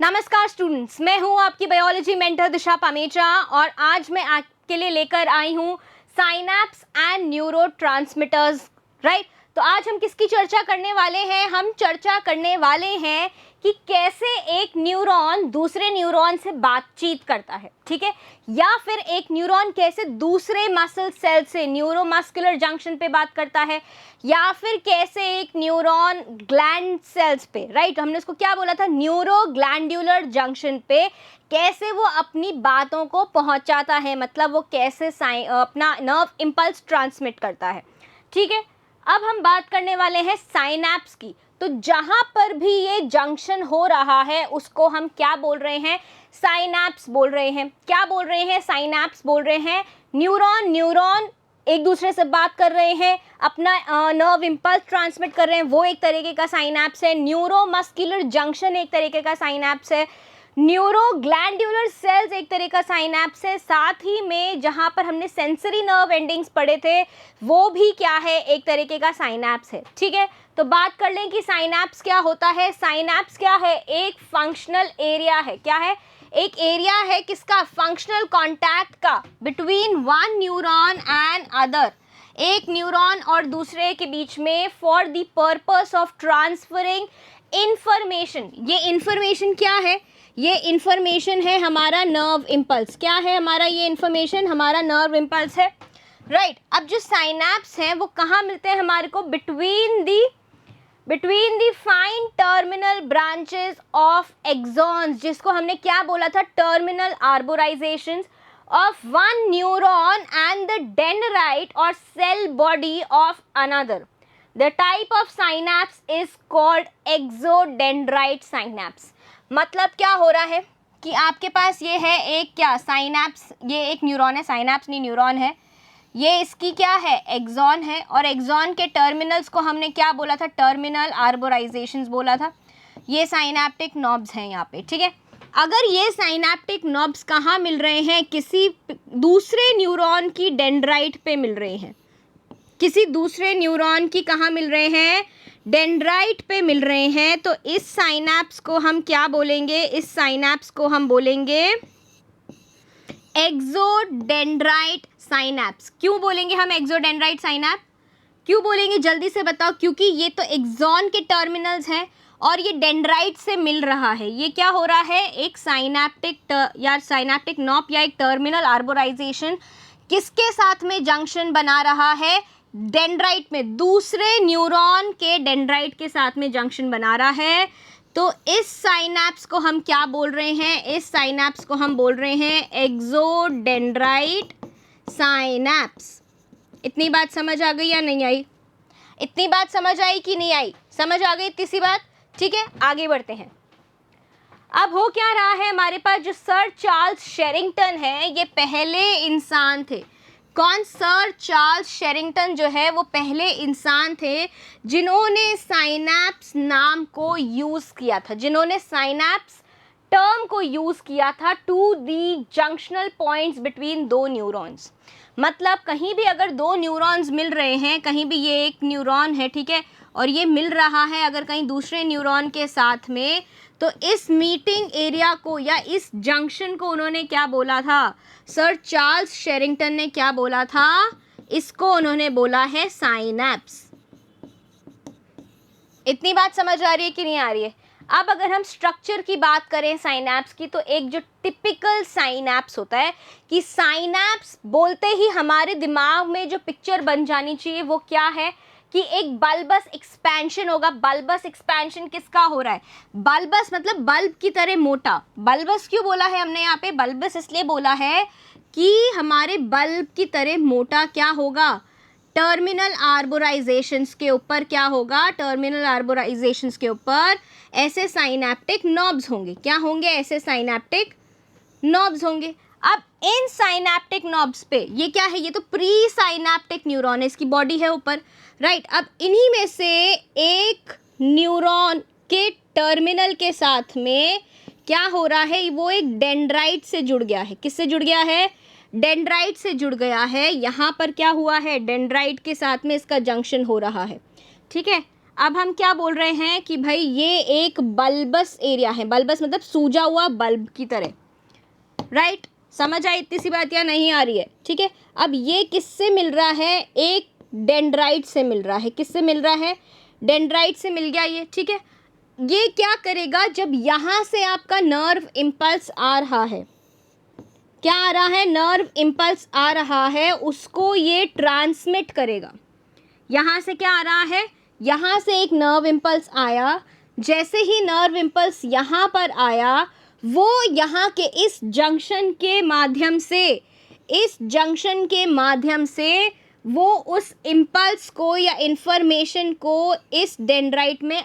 नमस्कार स्टूडेंट्स, मैं हूं आपकी बायोलॉजी मेंटर दिशा पामेचा और आज मैं आपके लिए लेकर आई हूं साइनैप्स एंड न्यूरोट्रांसमीटर्स। राइट, तो आज हम किसकी चर्चा करने वाले हैं? हम चर्चा करने वाले हैं कि कैसे एक न्यूरॉन दूसरे न्यूरॉन से बातचीत करता है, ठीक है, या फिर एक न्यूरॉन कैसे दूसरे मसल सेल से न्यूरोमस्कुलर जंक्शन पे बात करता है, या फिर कैसे एक न्यूरॉन ग्लैंड सेल्स पे, राइट, हमने उसको क्या बोला था, न्यूरो ग्लैंड्यूलर जंक्शन पे कैसे वो अपनी बातों को पहुंचाता है, मतलब वो कैसे अपना नर्व इम्पल्स ट्रांसमिट करता है। ठीक है, अब हम बात करने वाले हैं साइनैप्स की। तो जहां पर भी ये जंक्शन हो रहा है उसको हम क्या बोल रहे हैं? साइनैप्स बोल रहे हैं। क्या बोल रहे हैं? साइनैप्स बोल रहे हैं। न्यूरॉन न्यूरॉन एक दूसरे से बात कर रहे हैं, अपना नर्व इम्पल्स ट्रांसमिट कर रहे हैं, वो एक तरीके का साइनैप्स है। न्यूरोमस्कुलर जंक्शन एक तरीके का साइनैप्स है। न्यूरो ग्लैंड्यूलर सेल्स एक तरह का साइनैप्स है। साथ ही में जहां पर हमने सेंसरी नर्व एंडिंग्स पढ़े थे वो भी क्या है? एक तरीके का साइनैप्स है। ठीक है, तो बात कर लें कि साइनैप्स क्या होता है। साइनैप्स क्या है? एक फंक्शनल एरिया है। क्या है? एक एरिया है किसका? फंक्शनल कॉन्टैक्ट का, between one neuron and other, एक न्यूरॉन और दूसरे के बीच में, for the purpose of transferring information. ये इंफॉर्मेशन क्या है? ये इंफॉर्मेशन है हमारा नर्व इम्पल्स। क्या है हमारा ये इंफॉर्मेशन? हमारा नर्व इम्पल्स है। राइट, अब जो साइनैप्स हैं वो कहाँ मिलते हैं हमारे को? Between the fine terminal branches of axons, जिसको हमने क्या बोला था? Terminal arborizations of one neuron and the dendrite और cell body of another. The type of synapse is called axodendrite synapse. मतलब क्या हो रहा है कि आपके पास ये है एक क्या साइनैप्स, ये एक न्यूरॉन है, साइनैप्स नहीं न्यूरॉन है, ये इसकी क्या है? एक्सॉन है, और एक्सॉन के टर्मिनल्स को हमने क्या बोला था? टर्मिनल आर्बोराइजेशंस बोला था। ये साइनैप्टिक नॉब्स हैं यहाँ पे। ठीक है, अगर ये साइनैप्टिक नॉब्स कहाँ मिल रहे हैं? किसी दूसरे न्यूरॉन की डेंड्राइट पे मिल रहे हैं। किसी दूसरे न्यूरॉन की कहाँ मिल रहे हैं? डेंड्राइट पे मिल रहे हैं। तो इस साइनैप्स को हम क्या बोलेंगे? इस साइनैप्स को हम बोलेंगे एक्सोडेंड्राइट साइनैप्स। क्यों बोलेंगे हम एक्सोडेंड्राइट साइनैप? क्यों बोलेंगे जल्दी से बताओ? क्योंकि ये तो एक्सॉन के टर्मिनल्स हैं और ये डेंड्राइट से मिल रहा है। ये क्या हो रहा है? एक साइनैप्टिक नॉब या एक टर्मिनल आर्बोराइजेशन किसके साथ में जंक्शन बना रहा है? डेंड्राइट में, दूसरे न्यूरॉन के डेंड्राइट के साथ में जंक्शन बना रहा है। तो इस साइनैप्स को हम क्या बोल रहे हैं? इस साइनैप्स को हम बोल रहे हैं एक्सोडेंड्राइट साइनैप्स। इतनी बात समझ आ गई या नहीं आई? इतनी बात समझ आई कि नहीं आई? समझ आ गई इतनी सी बात? ठीक है, आगे बढ़ते हैं। अब हो क्या रहा है हमारे पास? जो सर चार्ल्स शेरिंगटन है, ये पहले इंसान थे। कौन? सर चार्ल्स शेरिंगटन जो है वो पहले इंसान थे जिन्होंने साइनैप्स नाम को यूज़ किया था, जिन्होंने साइनैप्स टर्म को यूज़ किया था to the junctional points between दो न्यूरॉन्स। मतलब कहीं भी अगर दो न्यूरॉन्स मिल रहे हैं, कहीं भी ये एक न्यूरॉन है, ठीक है, और ये मिल रहा है अगर कहीं दूसरे न्यूरॉन के साथ में, तो इस मीटिंग एरिया को या इस जंक्शन को उन्होंने क्या बोला था? सर चार्ल्स शेरिंगटन ने क्या बोला था? इसको उन्होंने बोला है साइनैप्स। इतनी बात समझ आ रही है कि नहीं आ रही है? अब अगर हम स्ट्रक्चर की बात करें साइनैप्स की, तो एक जो टिपिकल साइनैप्स होता है कि साइनैप्स बोलते ही हमारे दिमाग में जो पिक्चर बन जानी चाहिए वो क्या है कि एक बल्बस एक्सपेंशन होगा। बल्बस एक्सपेंशन किसका हो रहा है? बल्बस मतलब बल्ब की तरह मोटा। बल्बस क्यों बोला है हमने यहाँ पे? बल्बस इसलिए बोला है कि हमारे बल्ब की तरह मोटा क्या होगा? टर्मिनल आर्बोराइजेशंस के ऊपर क्या होगा? टर्मिनल आर्बोराइजेशंस के ऊपर ऐसे साइनैप्टिक नॉब्स होंगे। क्या होंगे? ऐसे साइनैप्टिक नॉब्स होंगे। अब इन साइनैप्टिक नॉब्स पे ये क्या है? ये तो प्री साइनैप्टिक न्यूरॉन है, इसकी बॉडी है ऊपर। राइट, अब इन्हीं में से एक न्यूरॉन के टर्मिनल के साथ में क्या हो रहा है? वो एक डेंड्राइट से जुड़ गया है। किससे जुड़ गया है? डेंड्राइट से जुड़ गया है। यहाँ पर क्या हुआ है? डेंड्राइट के साथ में इसका जंक्शन हो रहा है। ठीक है, अब हम क्या बोल रहे हैं कि भाई ये एक बल्बस एरिया है, बल्बस मतलब सूजा हुआ बल्ब की तरह, राइट। समझ आई इतनी सी बात या नहीं आ रही है? ठीक है, अब ये किससे मिल रहा है? एक डेंड्राइट से मिल रहा है। किससे मिल रहा है? डेंड्राइट से मिल गया ये, ठीक है। ये क्या करेगा, जब यहाँ से आपका नर्व इम्पल्स आ रहा है, क्या आ रहा है? नर्व इम्पल्स आ रहा है, उसको ये ट्रांसमिट करेगा। यहाँ से क्या आ रहा है? यहाँ से एक नर्व इम्पल्स आया, जैसे ही नर्व इम्पल्स यहाँ पर आया, वो यहाँ के इस जंक्शन के माध्यम से, इस जंक्शन के माध्यम से वो उस इम्पल्स को या इंफॉर्मेशन को इस डेंड्राइट में,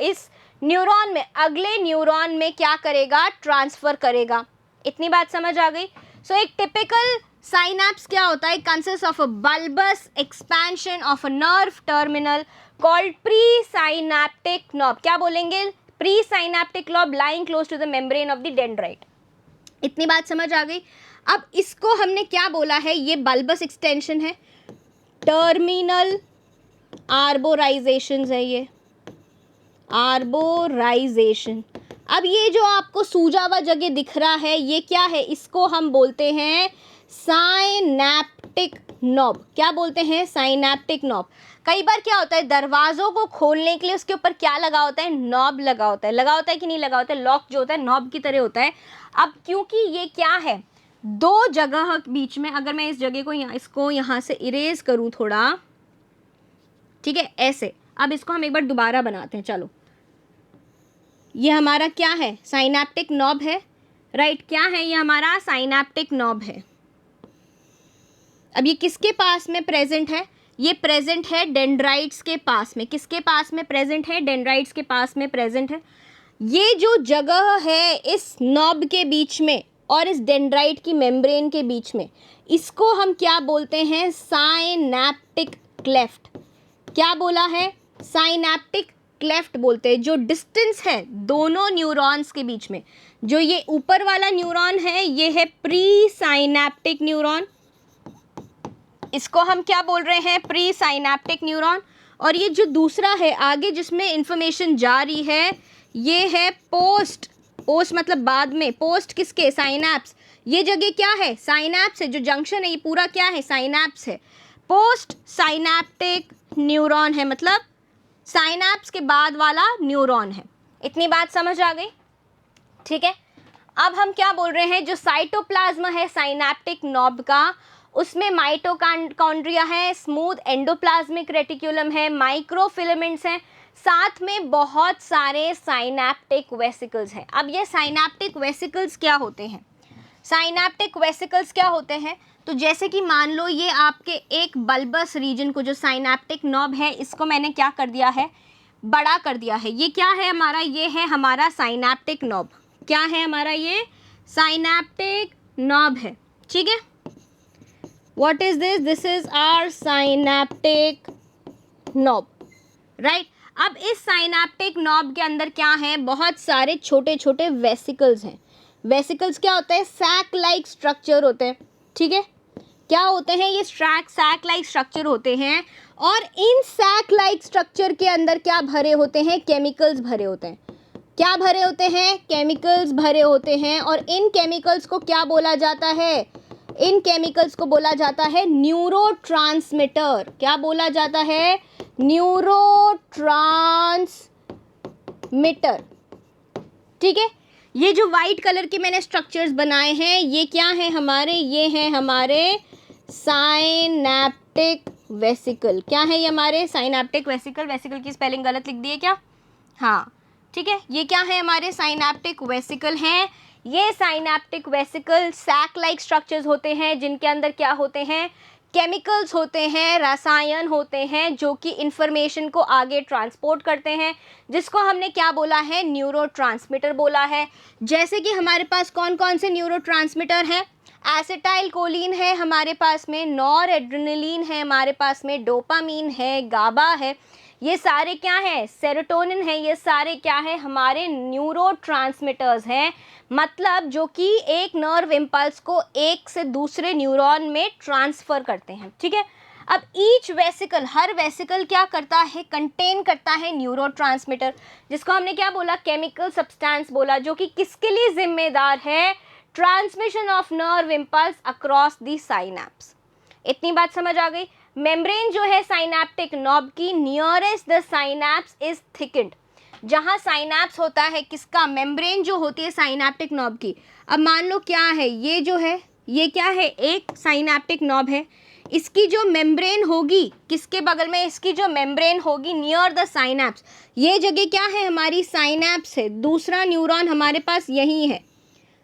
इस न्यूरॉन में, अगले न्यूरॉन में क्या करेगा? ट्रांसफ़र करेगा। इतनी बात समझ आ गई? सो एक टिपिकल साइनैप्स क्या होता है? Consist of a bulbous expansion of a nerve terminal called pre synaptic knob. क्या बोलेंगे? Pre synaptic knob lying close to the membrane of the dendrite. इतनी बात समझ आ गई? अब इसको हमने क्या बोला है? ये बल्बस एक्सटेंशन है, टर्मिनल आर्बोराइजेशन है, ये आर्बोराइजेशन। अब ये जो आपको सूजा हुआ जगह दिख रहा है, ये क्या है? इसको हम बोलते हैं साइनैप्टिक नॉब। क्या बोलते हैं? Synaptic knob. कई बार क्या होता है, दरवाज़ों को खोलने के लिए उसके ऊपर क्या लगा होता है? नॉब लगा होता है। लगा होता है कि नहीं लगा होता है? लॉक जो होता है नॉब की तरह होता है। अब क्योंकि ये क्या है, दो जगह बीच में, अगर मैं इस जगह को इसको यहाँ से इरेज करूँ थोड़ा, ठीक है, ऐसे। अब इसको हम एक बार दोबारा बनाते हैं, चलो। ये हमारा क्या है? साइनैप्टिक नॉब है, राइट। क्या है? ये हमारा साइनैप्टिक नॉब है। अब ये किसके पास में प्रेजेंट है? ये प्रेजेंट है डेंड्राइट्स के पास में। किसके पास में प्रेजेंट है? डेंड्राइट्स के पास में प्रेजेंट है। ये जो जगह है इस नॉब के बीच में और इस डेंड्राइट की मेम्ब्रेन के बीच में, इसको हम क्या बोलते हैं? Synaptic cleft. क्या बोला है? साइनैप्टिक क्लेफ्ट बोलते हैं। जो डिस्टेंस है दोनों न्यूरॉन्स के बीच में, जो ये ऊपर वाला न्यूरॉन है, ये है प्री साइनैप्टिक न्यूरॉन। इसको हम क्या बोल रहे हैं? Pre synaptic neuron. और ये जो दूसरा है आगे जिसमें इंफॉर्मेशन जा रही है, ये है पोस्ट। पोस्ट मतलब बाद में। पोस्ट किसके? साइनैप्स। ये जगह क्या है? साइनैप्स है। जो जंक्शन है ये पूरा क्या है? साइनैप्स है। पोस्ट साइनैप्टिक न्यूरॉन है, मतलब साइनैप्स के बाद वाला न्यूरॉन है। इतनी बात समझ आ गई? ठीक है। अब हम क्या बोल रहे हैं? जो साइटोप्लाज्म है साइनैप्टिक नॉब का, उसमें माइटोकॉन्ड्रिया है, स्मूथ एंडोप्लाज्मिक रेटिकुलम है, माइक्रोफिलामेंट्स हैं, साथ में बहुत सारे साइनैप्टिक वेसिकल्स हैं। अब ये साइनैप्टिक वेसिकल्स क्या होते हैं? साइनैप्टिक वेसिकल्स क्या होते हैं? तो जैसे कि मान लो ये आपके एक बल्बस रीजन को, जो साइनैप्टिक नॉब है, इसको मैंने क्या कर दिया है? बड़ा कर दिया है। ये क्या है हमारा? ये है हमारा साइनैप्टिक नॉब। क्या है हमारा? ये साइनैप्टिक नॉब है, ठीक है। What is this? This is our synaptic knob, right? अब इस साइनैप्टिक नॉब के अंदर क्या है? बहुत सारे छोटे छोटे वेसिकल्स हैं। वेसिकल्स क्या होते हैं? सैक लाइक स्ट्रक्चर होते हैं, ठीक है। क्या होते हैं? ये सैक लाइक स्ट्रक्चर होते हैं, और इन सैक लाइक स्ट्रक्चर के अंदर क्या भरे होते हैं? केमिकल्स भरे होते हैं। क्या भरे होते हैं? केमिकल्स भरे होते हैं। और इन केमिकल्स को क्या बोला जाता है? इन केमिकल्स को बोला जाता है न्यूरोट्रांसमीटर। क्या बोला जाता है? न्यूरोट्रांसमीटर, ठीक है। ये जो वाइट कलर के मैंने स्ट्रक्चर्स बनाए हैं, ये क्या है हमारे? ये हैं हमारे साइनैप्टिक वेसिकल। क्या है ये हमारे? Synaptic vesicle. वेसिकल की स्पेलिंग गलत लिख दी है क्या? हाँ, ठीक है। ये क्या है? हमारे साइनैप्टिक वेसिकल हैं। ये synaptic vesicle sac like structures होते हैं, जिनके अंदर क्या होते हैं? केमिकल्स होते हैं, रसायन होते हैं, जो कि इंफॉर्मेशन को आगे ट्रांसपोर्ट करते हैं, जिसको हमने क्या बोला है? न्यूरोट्रांसमीटर बोला है। जैसे कि हमारे पास कौन कौन से न्यूरोट्रांसमीटर हैं? एसिटाइल कोलिन है हमारे पास में, नॉर एड्रेनलिन है हमारे पास में, डोपामीन है, गाबा है। ये सारे क्या हैं? सेरोटोनिन है। ये सारे क्या है? हमारे न्यूरोट्रांसमीटर्स हैं, मतलब जो कि एक नर्व इम्पल्स को एक से दूसरे न्यूरॉन में ट्रांसफ़र करते हैं, ठीक है। अब ईच वेसिकल, हर वेसिकल क्या करता है, कंटेन करता है न्यूरोट्रांसमीटर, जिसको हमने क्या बोला, केमिकल सब्सटेंस बोला, जो कि किसके लिए जिम्मेदार है, transmission of nerve impulse across the synapse. इतनी बात समझ आ गई। मेम्ब्रेन जो है साइनैप्टिक नॉब की, नियरेस्ट द साइनैप्स इज थिकन्ड, जहां साइनैप्स होता है किसका, मेम्ब्रेन जो होती है साइनैप्टिक नॉब की। अब मान लो क्या है, ये जो है ये क्या है, एक साइनैप्टिक नॉब है, इसकी जो मेम्ब्रेन होगी किसके बगल में, इसकी जो मेम्ब्रेन होगी नियर द साइनैप्स, ये जगह क्या है हमारी, साइनैप्स है। दूसरा न्यूरॉन हमारे पास यही है,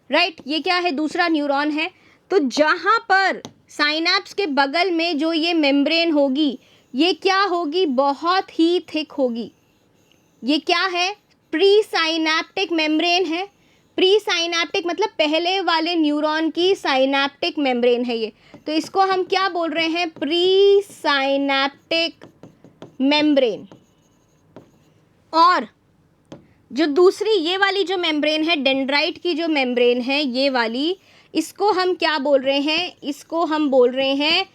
राइट, ये क्या है, दूसरा न्यूरॉन है। तो जहाँ पर साइनैप्स के बगल में जो ये मेम्ब्रेन होगी, ये क्या होगी, बहुत ही थिक होगी। ये क्या है, प्री साइनैप्टिक मेम्ब्रेन है। प्री साइनैप्टिक मतलब पहले वाले न्यूरॉन की साइनैप्टिक मेम्ब्रेन है ये, तो इसको हम क्या बोल रहे हैं, प्री साइनैप्टिक मेम्ब्रेन। और जो दूसरी ये वाली जो मेम्ब्रेन है, डेंड्राइट की जो मेम्ब्रेन है ये वाली, इसको हम क्या बोल रहे हैं, इसको हम बोल रहे हैं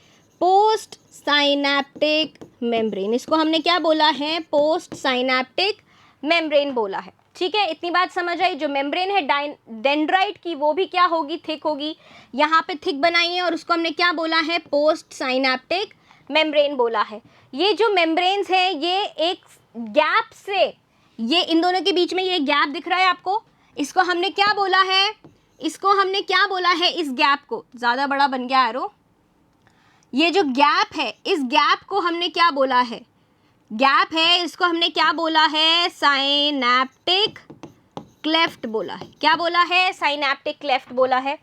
पोस्ट साइनैप्टिक मेम्ब्रेन। इसको हमने क्या बोला है, पोस्ट साइनैप्टिक मेम्ब्रेन बोला है। ठीक है, इतनी बात समझ आई। जो मेम्ब्रेन है डेंड्राइट की, वो भी क्या होगी, थिक होगी। यहाँ पे थिक बनाई है और उसको हमने क्या बोला है, पोस्ट साइनैप्टिक मेम्ब्रेन बोला है। ये जो मेम्ब्रेन्स है, ये एक गैप से, ये इन दोनों के बीच में ये गैप दिख रहा है आपको, इसको हमने क्या बोला है, इसको हमने क्या बोला है, इस गैप को, ज़्यादा बड़ा बन गया एरो, ये जो गैप है, इस गैप को हमने क्या बोला है, गैप है, इसको हमने क्या बोला है, साइनैप्टिक क्लेफ्ट बोला है। क्या बोला है, साइनैप्टिक क्लेफ्ट बोला है।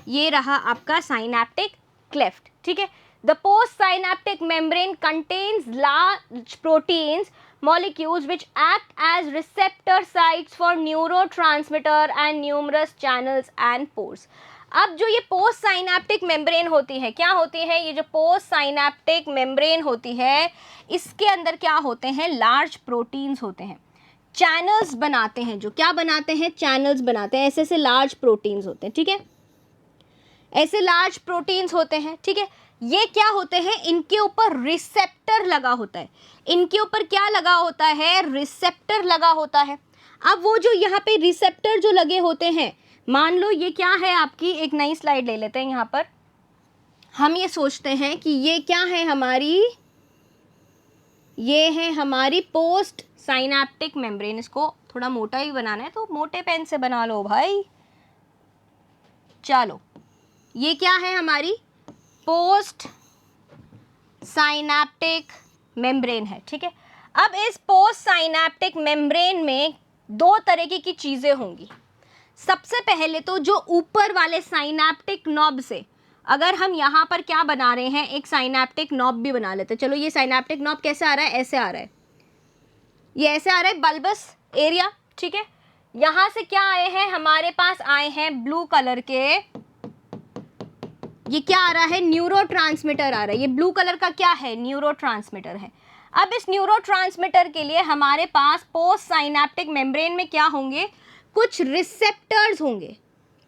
ये रहा आपका साइनैप्टिक क्लेफ्ट। ठीक है, the post synaptic membrane contains large proteins molecules which act as receptor sites for neurotransmitter and numerous channels and pores। अब जो ये पोस्ट साइनैप्टिक मेम्ब्रेन होती है, क्या होती है, ये जो पोस्ट साइनैप्टिक मेम्ब्रेन होती है, इसके अंदर क्या होते हैं, लार्ज प्रोटीन्स होते हैं, चैनल्स बनाते हैं, जो क्या बनाते हैं, चैनल्स बनाते हैं, ऐसे ऐसे लार्ज प्रोटीन्स होते हैं। ठीक है, ऐसे लार्ज प्रोटीन्स होते हैं। ठीक है, ये क्या होते हैं, इनके ऊपर रिसेप्टर लगा होता है, इनके ऊपर क्या लगा होता है, रिसेप्टर लगा होता है। अब वो जो यहाँ पे रिसेप्टर जो लगे होते हैं, मान लो ये क्या है आपकी, एक नई स्लाइड ले लेते हैं। यहाँ पर हम ये सोचते हैं कि ये क्या है हमारी, ये है हमारी पोस्ट साइनैप्टिक मेम्ब्रेन। इसको थोड़ा मोटा ही बनाना है तो मोटे पेन से बना लो भाई। चलो, ये क्या है हमारी पोस्ट साइनैप्टिक मेम्ब्रेन है। ठीक है, अब इस पोस्ट साइनैप्टिक मेम्ब्रेन में दो तरीके की चीज़ें होंगी। सबसे पहले तो जो ऊपर वाले साइनैप्टिक नॉब से, अगर हम यहाँ पर क्या बना रहे हैं, एक साइनैप्टिक नॉब भी बना लेते हैं। चलो, ये साइनैप्टिक नॉब कैसे आ रहा है, ऐसे आ रहा है, ये ऐसे आ रहा है, बल्बस एरिया। ठीक है, यहाँ से क्या आए हैं, हमारे पास आए हैं ब्लू कलर के, ये क्या आ रहा है, न्यूरोट्रांसमीटर आ रहा है। ये ब्लू कलर का क्या है, न्यूरोट्रांसमीटर है। अब इस न्यूरोट्रांसमीटर के लिए हमारे पास पोस्ट साइनैप्टिक मेम्ब्रेन में क्या होंगे, कुछ रिसेप्टर्स होंगे।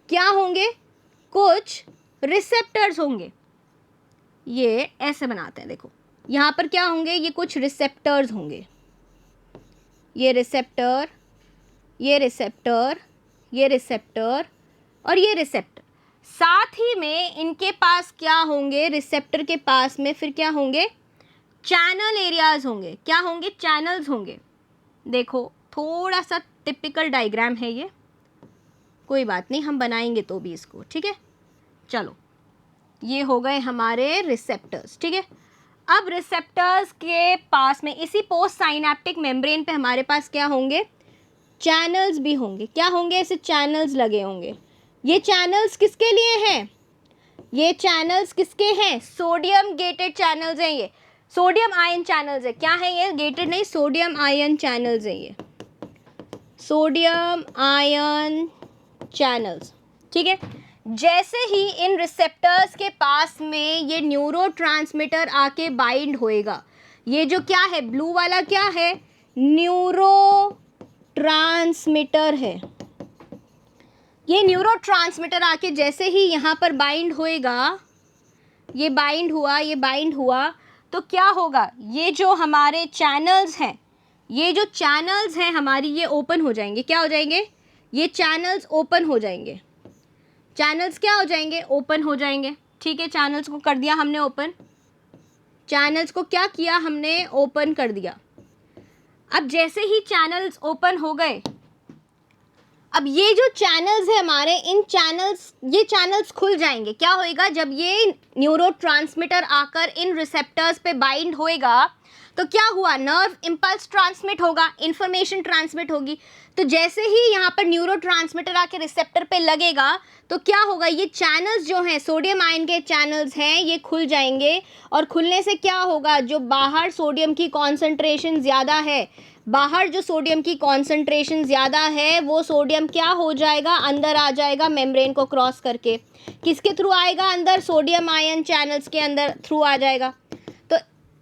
क्या होंगे, कुछ रिसेप्टर्स होंगे। ये ऐसे बनाते हैं, देखो यहाँ पर क्या होंगे, ये कुछ रिसेप्टर्स होंगे, ये रिसेप्टर, ये रिसेप्टर, ये रिसेप्टर और ये रिसेप्टर। साथ ही में इनके पास क्या होंगे, रिसेप्टर के पास में फिर क्या होंगे, चैनल एरियाज होंगे। क्या होंगे, चैनल्स होंगे। देखो, थोड़ा सा टिपिकल डायग्राम है ये, कोई बात नहीं, हम बनाएंगे तो भी इसको। ठीक है, चलो, ये हो गए हमारे रिसेप्टर्स। ठीक है, अब रिसेप्टर्स के पास में इसी पोस्ट साइनैप्टिक मेम्ब्रेन पे हमारे पास क्या होंगे, चैनल्स भी होंगे। क्या होंगे, ऐसे चैनल्स लगे होंगे। ये चैनल्स किसके लिए हैं, ये चैनल्स किसके हैं, सोडियम गेटेड चैनल्स हैं। ये सोडियम आयन चैनल्स है। क्या है ये, गेटेड नहीं, सोडियम आयन चैनल्स है, ये सोडियम आयन चैनल्स। ठीक है, जैसे ही इन रिसेप्टर्स के पास में ये न्यूरोट्रांसमीटर आके बाइंड होएगा, ये जो क्या है, ब्लू वाला क्या है, न्यूरोट्रांसमीटर है। ये न्यूरोट्रांसमीटर आके जैसे ही यहाँ पर बाइंड होएगा, ये बाइंड हुआ, ये बाइंड हुआ, तो क्या होगा, ये जो हमारे चैनल्स हैं, ये जो चैनल्स हैं हमारी, ये ओपन हो जाएंगे। क्या हो जाएंगे, ये चैनल्स ओपन हो जाएंगे। चैनल्स क्या हो जाएंगे, ओपन हो जाएंगे। ठीक है, चैनल्स को कर दिया हमने ओपन, चैनल्स को क्या किया हमने, ओपन कर दिया। अब जैसे ही चैनल्स ओपन हो गए, अब ये जो चैनल्स है हमारे, इन चैनल्स, ये चैनल्स खुल जाएंगे। क्या होएगा, जब ये न्यूरोट्रांसमीटर आकर इन रिसेप्टर्स पे बाइंड होएगा तो क्या हुआ, नर्व इम्पल्स ट्रांसमिट होगा, इंफॉर्मेशन ट्रांसमिट होगी। तो जैसे ही यहाँ पर न्यूरोट्रांसमीटर आके रिसेप्टर पे लगेगा तो क्या होगा, ये चैनल्स जो हैं, सोडियम आयन के चैनल्स हैं, ये खुल जाएंगे। और खुलने से क्या होगा, जो बाहर सोडियम की कॉन्सेंट्रेशन ज़्यादा है, बाहर जो सोडियम की कॉन्सेंट्रेशन ज़्यादा है, वो सोडियम क्या हो जाएगा, अंदर आ जाएगा मेम्ब्रेन को क्रॉस करके। किसके थ्रू आएगा अंदर, सोडियम आयन चैनल्स के अंदर थ्रू आ जाएगा। तो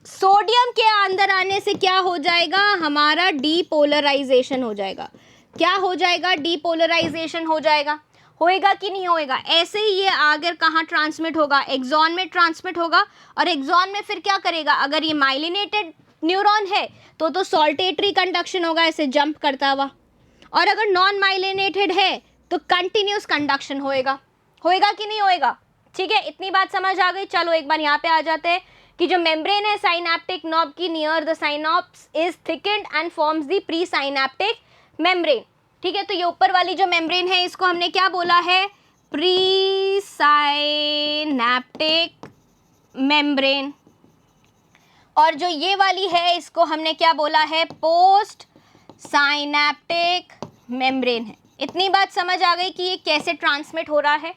सोडियम के अंदर आने से क्या हो जाएगा, हमारा डीपोलराइजेशन हो जाएगा। क्या हो जाएगा, डीपोलराइजेशन हो जाएगा। होएगा कि नहीं होएगा, ऐसे ही ये आगे कहाँ ट्रांसमिट होगा, एक्सॉन में ट्रांसमिट होगा। और एक्सॉन में फिर क्या करेगा, अगर ये माइलिनेटेड न्यूरॉन है तो सॉल्टेटरी कंडक्शन होगा, ऐसे जंप करता हुआ। और अगर नॉन माइलिनेटेड है तो कंटिन्यूस कंडक्शन होएगा। होएगा कि नहीं होएगा, ठीक है, इतनी बात समझ आ गई। चलो एक बार यहाँ पे आ जाते हैं कि जो मेम्ब्रेन है साइनेप्टिक नॉब की near the synapse is thickened and forms the pre synaptic membrane. ठीक है, तो ये ऊपर वाली जो मेम्ब्रेन है इसको हमने क्या बोला है, प्री साइनेप्टिक मेम्ब्रेन। और जो ये वाली है इसको हमने क्या बोला है, पोस्ट साइनेप्टिक मेम्ब्रेन है। इतनी बात समझ आ गई कि ये कैसे ट्रांसमिट हो रहा है,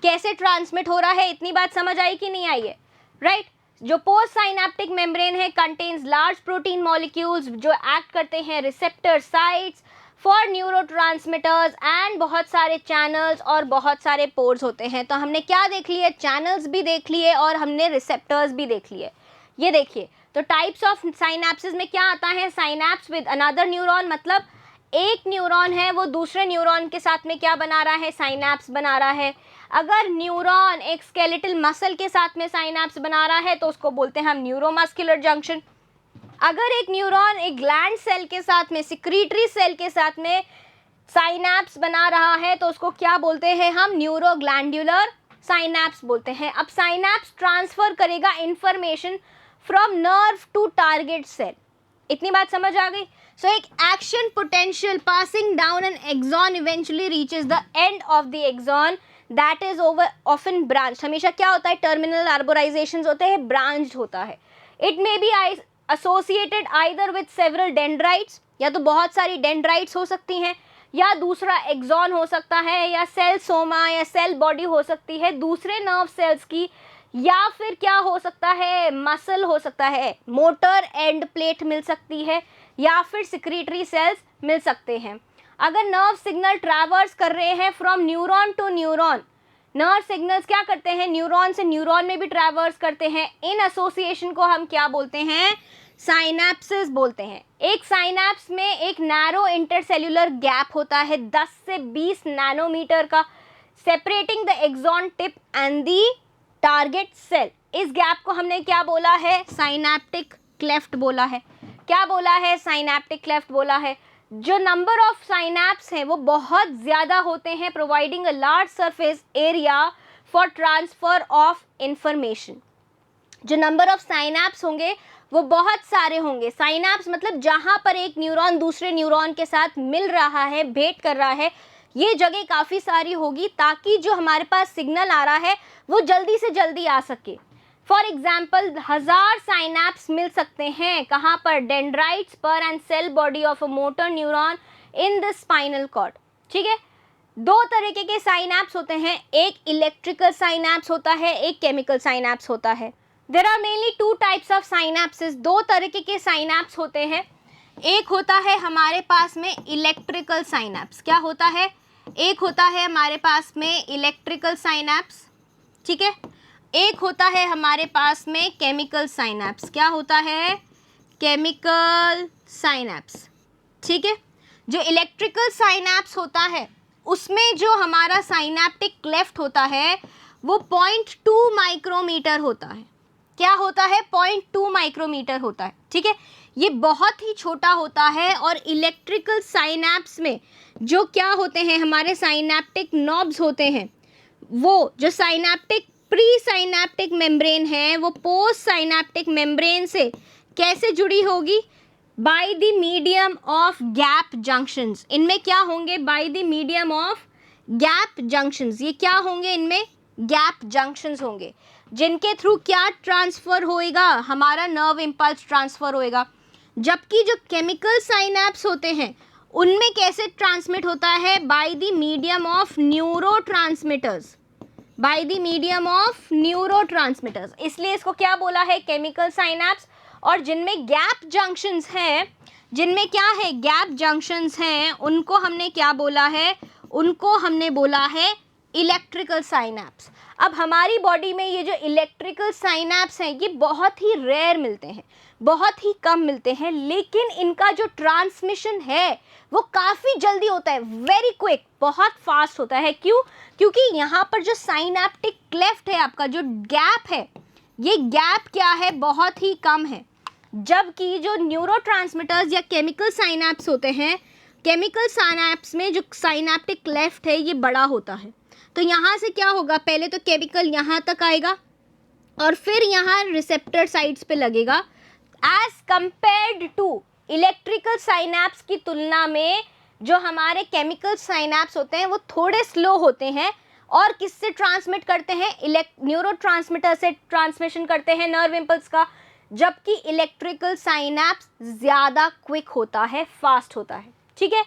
कैसे ट्रांसमिट हो रहा है, इतनी बात समझ आई कि नहीं आई है, राइट। जो पोस्ट साइनेप्टिक मेम्ब्रेन है कंटेन्स लार्ज प्रोटीन मॉलिक्यूल्स जो एक्ट करते हैं receptor sites for neurotransmitters and बहुत सारे चैनल्स और बहुत सारे पोर्स होते हैं। तो हमने क्या देख लिए, चैनल्स भी देख लिए और हमने रिसेप्टर्स भी देख लिए। ये देखिए, तो टाइप्स ऑफ साइनेप्सिस में क्या आता है, साइनेप्स विद अनदर न्यूरॉन, मतलब एक न्यूरॉन है वो दूसरे न्यूरॉन के साथ में क्या बना रहा है, साइनेप्स बना रहा है। अगर न्यूरॉन एक स्केलेटल मसल के साथ में साइनेप्स बना रहा है तो उसको बोलते हैं हम न्यूरोमस्कुलर जंक्शन। अगर एक न्यूरॉन एक ग्लैंड सेल के साथ में, सिक्रीटरी सेल के साथ में साइनेप्स बना रहा है तो उसको क्या बोलते हैं हम, न्यूरोग्लैंडुलर साइनेप्स बोलते हैं। अब साइनेप्स ट्रांसफर करेगा information from nerve to target cell. इतनी बात समझ आ गई। सो एक action potential passing down an axon eventually reaches the end of the axon that is over often branch. हमेशा क्या होता है, टर्मिनल आर्बोराइजेशंस होते हैं, ब्रांच्ड होता है। It may be associated either with several dendrites, या तो बहुत सारी डेंड्राइट्स हो सकती हैं, या दूसरा एक्सॉन हो सकता है, या सेल सोमा या सेल बॉडी हो सकती है दूसरे नर्व सेल्स की, या फिर क्या हो सकता है, मसल हो सकता है, मोटर एंड प्लेट मिल सकती है, या फिर सिक्रीटरी सेल्स मिल सकते हैं। अगर नर्व सिग्नल ट्रैवर्स कर रहे हैं from neuron to neuron, nerve signals क्या करते हैं, न्यूरॉन से न्यूरॉन में भी ट्रैवर्स करते हैं। इन एसोसिएशन को हम क्या बोलते हैं, साइनेप्सिस बोलते हैं। एक साइनेप्स में एक नैरो इंटरसेल्यूलर गैप होता है 10 से 20 नैनोमीटर का, separating the axon tip and the target cell. इस गैप को हमने क्या बोला है, साइनेप्टिक क्लेफ्ट बोला है। क्या बोला है, साइनेप्टिक क्लेफ्ट बोला है। जो नंबर ऑफ साइनेप्स हैं वो बहुत ज़्यादा होते हैं, providing a large surface area for transfer of information. जो नंबर ऑफ साइनेप्स होंगे वो बहुत सारे होंगे। साइनेप्स मतलब जहाँ पर एक न्यूरॉन दूसरे न्यूरॉन के साथ मिल रहा है, भेंट कर रहा है, ये जगह काफ़ी सारी होगी ताकि जो हमारे पास सिग्नल आ रहा है वो जल्दी से जल्दी आ सके। फॉर एग्जाम्पल 1000 साइनेप्स मिल सकते हैं, कहाँ पर, डेंड्राइट्स पर and cell body of a motor neuron in the spinal cord. ठीक है, दो तरीके के साइनेप्स होते हैं, एक इलेक्ट्रिकल साइनेप्स होता है, एक केमिकल साइनेप्स होता है। There are mainly 2 types of synapses, दो तरीके के साइनेप्स होते हैं। एक होता है हमारे पास में इलेक्ट्रिकल साइनेप्स, क्या होता है, एक होता है हमारे पास में इलेक्ट्रिकल साइनेप्स, ठीक है, एक होता है हमारे पास में केमिकल साइनेप्स। क्या होता है, केमिकल साइनेप्स। ठीक है, जो इलेक्ट्रिकल साइनेप्स होता है उसमें जो हमारा साइनेप्टिक क्लेफ्ट होता है वो 0.2 माइक्रोमीटर होता है। क्या होता है, 0.2 माइक्रोमीटर होता है, ठीक है। ये बहुत ही छोटा होता है और इलेक्ट्रिकल साइनैप्स में जो क्या होते हैं, हमारे साइनैप्टिक नॉब्स होते हैं, वो जो साइनैप्टिक प्री साइनैप्टिक मेम्ब्रेन है वो पोस्ट साइनैप्टिक मेम्ब्रेन से कैसे जुड़ी होगी, by the medium of gap junctions. इनमें क्या होंगे, by the medium of gap junctions. ये क्या होंगे, इनमें गैप जंक्शंस होंगे, जिनके थ्रू क्या ट्रांसफर होएगा, हमारा नर्व इम्पल्स ट्रांसफर होएगा। जबकि जो केमिकल साइनैप्स होते हैं उनमें कैसे ट्रांसमिट होता है, by the medium of neurotransmitters, by the medium of neurotransmitters. इसलिए इसको क्या बोला है, केमिकल साइनैप्स। और जिनमें गैप जंक्शंस हैं, जिनमें क्या है, गैप जंक्शंस हैं, उनको हमने क्या बोला है, उनको हमने बोला है इलेक्ट्रिकल साइनैप्स। अब हमारी बॉडी में ये जो इलेक्ट्रिकल साइनैप्स हैं ये बहुत ही रेयर मिलते हैं, बहुत ही कम मिलते हैं, लेकिन इनका जो ट्रांसमिशन है वो काफ़ी जल्दी होता है, वेरी क्विक, बहुत फास्ट होता है। क्यों? क्योंकि यहाँ पर जो साइनैप्टिक क्लेफ्ट है, आपका जो गैप है, ये गैप क्या है, बहुत ही कम है। जबकि जो न्यूरोट्रांसमीटर्स या केमिकल साइनैप्स होते हैं, केमिकल साइनैप्स में जो साइनैप्टिक क्लेफ्ट है ये बड़ा होता है। तो यहाँ से क्या होगा, पहले तो केमिकल यहाँ तक आएगा और फिर यहाँ रिसेप्टर साइट्स पे लगेगा। As compared to electrical synapse की तुलना में जो हमारे केमिकल साइनैप्स होते हैं वो थोड़े स्लो होते हैं और किससे ट्रांसमिट करते हैं, न्यूरोट्रांसमीटर से ट्रांसमिशन करते हैं नर्व इम्पल्स का। जबकि इलेक्ट्रिकल साइनैप्स ज़्यादा क्विक होता है, फास्ट होता है, ठीक है।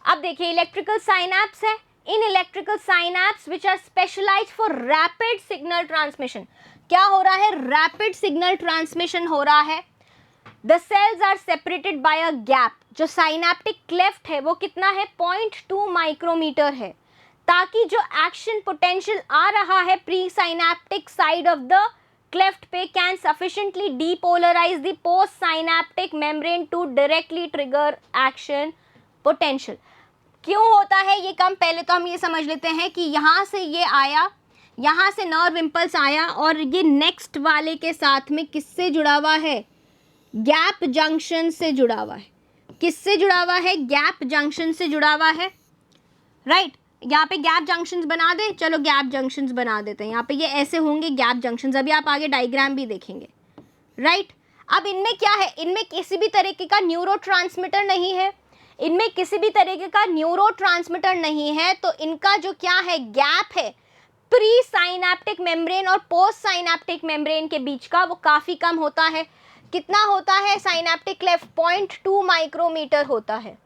अब देखिए इलेक्ट्रिकल साइनैप्स है, in electrical synapse which are specialized for rapid signal transmission. क्या हो रहा है, रैपिड सिग्नल ट्रांसमिशन हो रहा है। The cells are separated by a gap. जो साइनैप्टिक क्लेफ्ट है वो कितना है, 0.2 माइक्रोमीटर है, ताकि जो एक्शन पोटेंशियल आ रहा है pre synaptic side of the cleft पे can sufficiently depolarize the post synaptic membrane to directly trigger action potential. क्यों होता है ये कम, पहले तो हम ये समझ लेते हैं कि यहाँ से ये आया, यहाँ से नर्व इम्पल्स आया और ये नेक्स्ट वाले के साथ में किससे जुड़ा हुआ है, गैप जंक्शन से जुड़ा हुआ है। किससे जुड़ा हुआ है, गैप जंक्शन से जुड़ा हुआ है, राइट। यहाँ पे गैप जंक्शंस बना दे, चलो गैप जंक्शंस बना देते हैं। यहाँ पे ये ऐसे होंगे गैप जंक्शंस, अभी आप आगे डायग्राम भी देखेंगे, राइट। अब इनमें क्या है, इनमें किसी भी तरीके का न्यूरोट्रांसमीटर नहीं है, इनमें किसी भी तरीके का न्यूरोट्रांसमीटर नहीं है, तो इनका जो क्या है, गैप है प्री साइनैप्टिक मेम्ब्रेन और पोस्ट साइनैप्टिक मेम्ब्रेन के बीच का, वो काफ़ी कम होता है। कितना होता है, साइनैप्टिक क्लेफ्ट 0.2 माइक्रोमीटर होता है।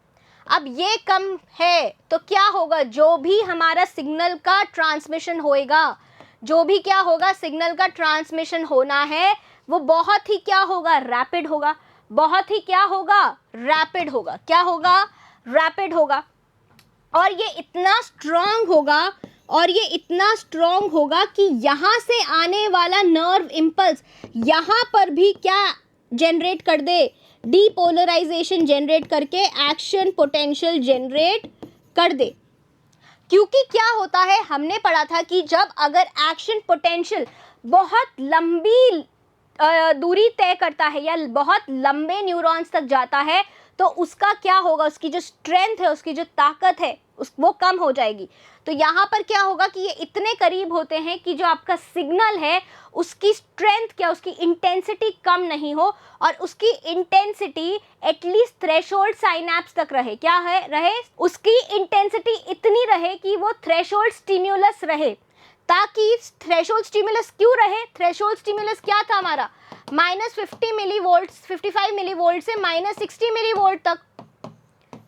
अब ये कम है तो क्या होगा, जो भी हमारा सिग्नल का ट्रांसमिशन होएगा, जो भी क्या होगा, सिग्नल का ट्रांसमिशन होना है वो बहुत ही क्या होगा, रैपिड होगा, बहुत ही क्या होगा, रैपिड होगा। क्या होगा, रैपिड होगा। और ये इतना स्ट्रॉन्ग होगा, और ये इतना स्ट्रॉन्ग होगा कि यहाँ से आने वाला नर्व इम्पल्स यहाँ पर भी क्या जनरेट कर दे, डीपोलराइजेशन जनरेट करके एक्शन पोटेंशियल जनरेट कर दे। क्योंकि क्या होता है, हमने पढ़ा था कि जब अगर एक्शन पोटेंशियल बहुत लंबी दूरी तय करता है या बहुत लंबे न्यूरॉन्स तक जाता है तो उसका क्या होगा, उसकी जो स्ट्रेंथ है, उसकी जो ताकत है वो कम हो जाएगी। तो यहाँ पर क्या होगा कि ये इतने करीब होते हैं कि जो आपका सिग्नल है उसकी स्ट्रेंथ क्या, उसकी इंटेंसिटी कम नहीं हो और उसकी इंटेंसिटी एटलीस्ट थ्रेशोल्ड साइनैप्स तक रहे। क्या है, रहे, उसकी इंटेंसिटी इतनी रहे कि वो थ्रेशोल्ड स्टिम्युलस रहे। ताकि थ्रेशोल्ड स्टिम्युलस क्यों रहे, थ्रेशोल्ड स्टिम्युलस क्या था हमारा, -50 मिलीवोल्ट, 55 मिलीवोल्ट से -60 मिलीवोल्ट तक,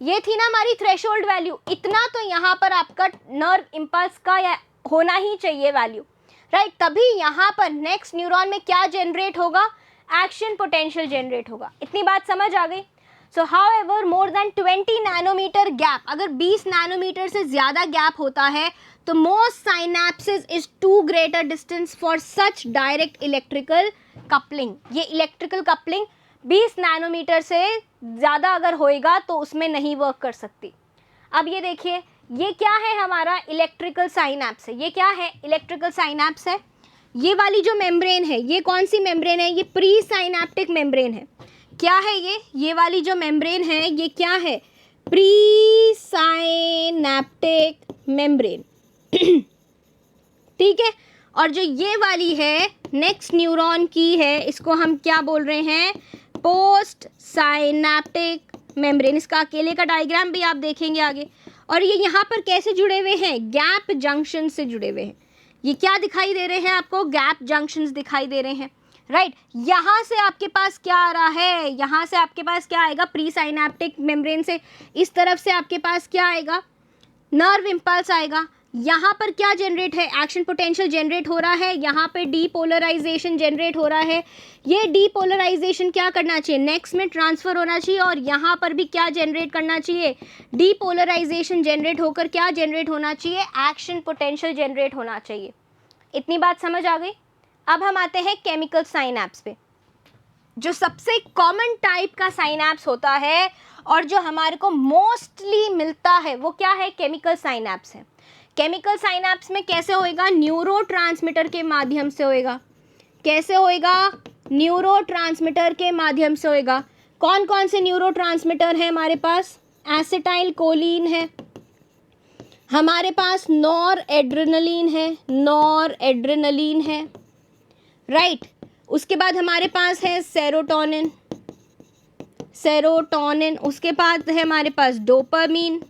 ये थी ना हमारी थ्रेशोल्ड वैल्यू। इतना तो यहाँ पर आपका नर्व इम्पल्स का या होना ही चाहिए वैल्यू, राइट। तभी यहाँ पर नेक्स्ट न्यूरॉन में क्या जनरेट होगा, एक्शन पोटेंशियल जनरेट होगा। इतनी बात समझ आ गई। So however more than 20 nanometer gap, अगर 20 नैनोमीटर से ज़्यादा गैप होता है तो most synapses is too greater distance for such direct electrical coupling. ये इलेक्ट्रिकल कपलिंग 20 नैनोमीटर से ज़्यादा अगर होएगा तो उसमें नहीं वर्क कर सकती। अब ये देखिए, ये क्या है, हमारा इलेक्ट्रिकल साइनैप्स है। ये क्या है, इलेक्ट्रिकल साइनैप्स है। ये वाली जो मेम्ब्रेन है, ये कौन सी मेम्ब्रेन है? ये प्री साइनेप्टिक मेम्ब्रेन है। क्या है ये वाली जो मेम्ब्रेन है ये क्या है? Pre synaptic membrane. ठीक है। और जो ये वाली है नेक्स्ट न्यूरॉन की है, इसको हम क्या बोल रहे हैं? Post synaptic membrane. इसका अकेले का डायग्राम भी आप देखेंगे आगे। और ये यहाँ पर कैसे जुड़े हुए हैं? गैप जंक्शन से जुड़े हुए हैं। ये क्या दिखाई दे रहे हैं आपको? गैप जंक्शंस दिखाई दे रहे हैं, राइट। यहाँ से आपके पास क्या आ रहा है? यहाँ से आपके पास क्या आएगा? प्री साइनेप्टिक मेम्ब्रेन से इस तरफ से आपके पास क्या आएगा? नर्व इम्पल्स आएगा। यहाँ पर क्या जनरेट है? एक्शन पोटेंशियल जनरेट हो रहा है। यहाँ पे डीपोलराइजेशन जनरेट हो रहा है। ये डीपोलराइजेशन क्या करना चाहिए? नेक्स्ट में ट्रांसफर होना चाहिए। और यहाँ पर भी क्या जनरेट करना चाहिए? डीपोलराइजेशन जनरेट होकर क्या जनरेट होना चाहिए? एक्शन पोटेंशियल जनरेट होना चाहिए। इतनी बात समझ आ गई? अब हम आते हैं केमिकल साइनैप्स पे। जो सबसे कॉमन टाइप का साइनैप्स होता है और जो हमारे को मोस्टली मिलता है वो क्या है? केमिकल साइनैप्स है। केमिकल साइनैप्स में कैसे होएगा? न्यूरोट्रांसमीटर के माध्यम से होएगा। कैसे होएगा? न्यूरोट्रांसमीटर के माध्यम से होएगा। कौन कौन से न्यूरोट्रांसमीटर है हमारे पास? एसिटाइल कोलिन है, हमारे पास नॉर एड्रेनलिन है, राइट। उसके बाद हमारे पास है सेरोटोनिन, उसके बाद है हमारे पास डोपामीन,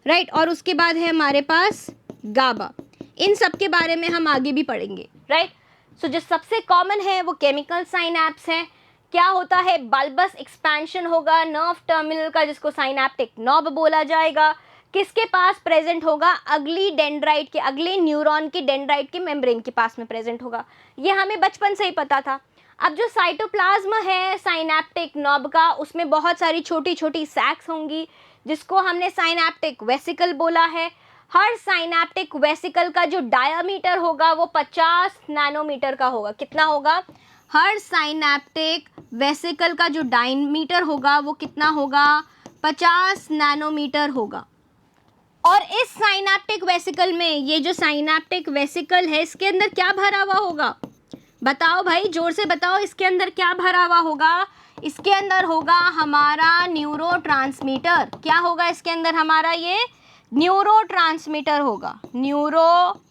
राइट। और उसके बाद है हमारे पास गाबा। इन सब के बारे में हम आगे भी पढ़ेंगे, राइट। सो जो सबसे कॉमन है वो केमिकल साइनैप्स है। क्या होता है? बल्बस एक्सपेंशन होगा नर्व टर्मिनल का, जिसको साइनैप्टिक नॉब बोला जाएगा। किसके पास प्रेजेंट होगा? अगली डेंड्राइट के, अगले न्यूरॉन के डेंड्राइट के मेम्ब्रेन के पास में प्रेजेंट होगा। ये हमें बचपन से ही पता था। अब जो साइटोप्लाज्म है साइनैप्टिक नॉब का, उसमें बहुत सारी छोटी छोटी सैक्स होंगी जिसको हमने साइनैप्टिक वेसिकल बोला है। हर साइनैप्टिक वेसिकल का जो डायामीटर होगा वो 50 नैनोमीटर का होगा। कितना होगा? हर साइनैप्टिक वेसिकल का जो डायमीटर होगा वो कितना होगा? 50 नैनोमीटर होगा। और इस साइनैप्टिक वेसिकल में, ये जो साइनैप्टिक वेसिकल है इसके अंदर क्या भरा हुआ होगा? बताओ भाई, जोर से बताओ, इसके अंदर क्या भरा हुआ होगा? इसके अंदर होगा हमारा न्यूरोट्रांसमीटर। क्या होगा इसके अंदर? हमारा ये न्यूरोट्रांसमीटर होगा, न्यूरोट्रांसमीटर,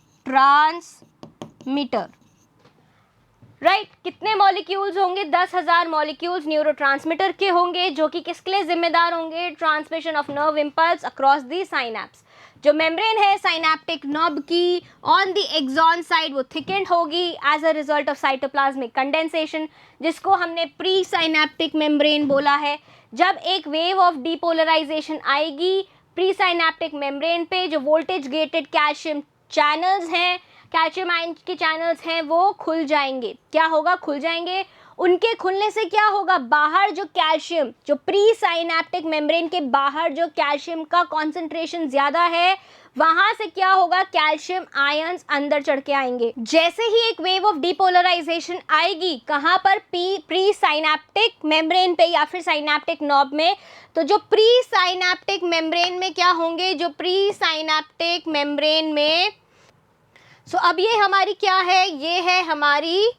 राइट। कितने मॉलिक्यूल्स होंगे? 10,000 मॉलिक्यूल्स न्यूरोट्रांसमीटर के होंगे, जो कि किसके लिए जिम्मेदार होंगे? Transmission of nerve impulse across the synapse. जो मेम्ब्रेन है साइनैप्टिक नॉब की ऑन द एक्सॉन साइड वो थिकेंड होगी as a result of cytoplasmic condensation, जिसको हमने प्री साइनैप्टिक मेम्ब्रेन बोला है। जब एक वेव ऑफ डीपोलराइजेशन आएगी प्री साइनैप्टिक मेम्ब्रेन पे, जो वोल्टेज गेटेड कैल्शियम चैनल्स हैं, कैल्शियम आयन के चैनल्स हैं, वो खुल जाएंगे। क्या होगा? खुल जाएंगे। उनके खुलने से क्या होगा? बाहर जो कैल्शियम, जो प्री साइनैप्टिक मेम्ब्रेन के बाहर जो कैल्शियम का कॉन्सेंट्रेशन ज़्यादा है, वहाँ से क्या होगा? कैल्शियम आयन्स अंदर चढ़ के आएंगे। जैसे ही एक वेव ऑफ डीपोलराइजेशन आएगी, कहाँ पर? प्री साइनैप्टिक मेम्ब्रेन पे या फिर साइनैप्टिक नॉब में। तो जो प्री साइनैप्टिक मेम्ब्रेन में क्या होंगे? जो प्री साइनैप्टिक मेम्ब्रेन में, सो अब ये हमारी क्या है? ये है हमारी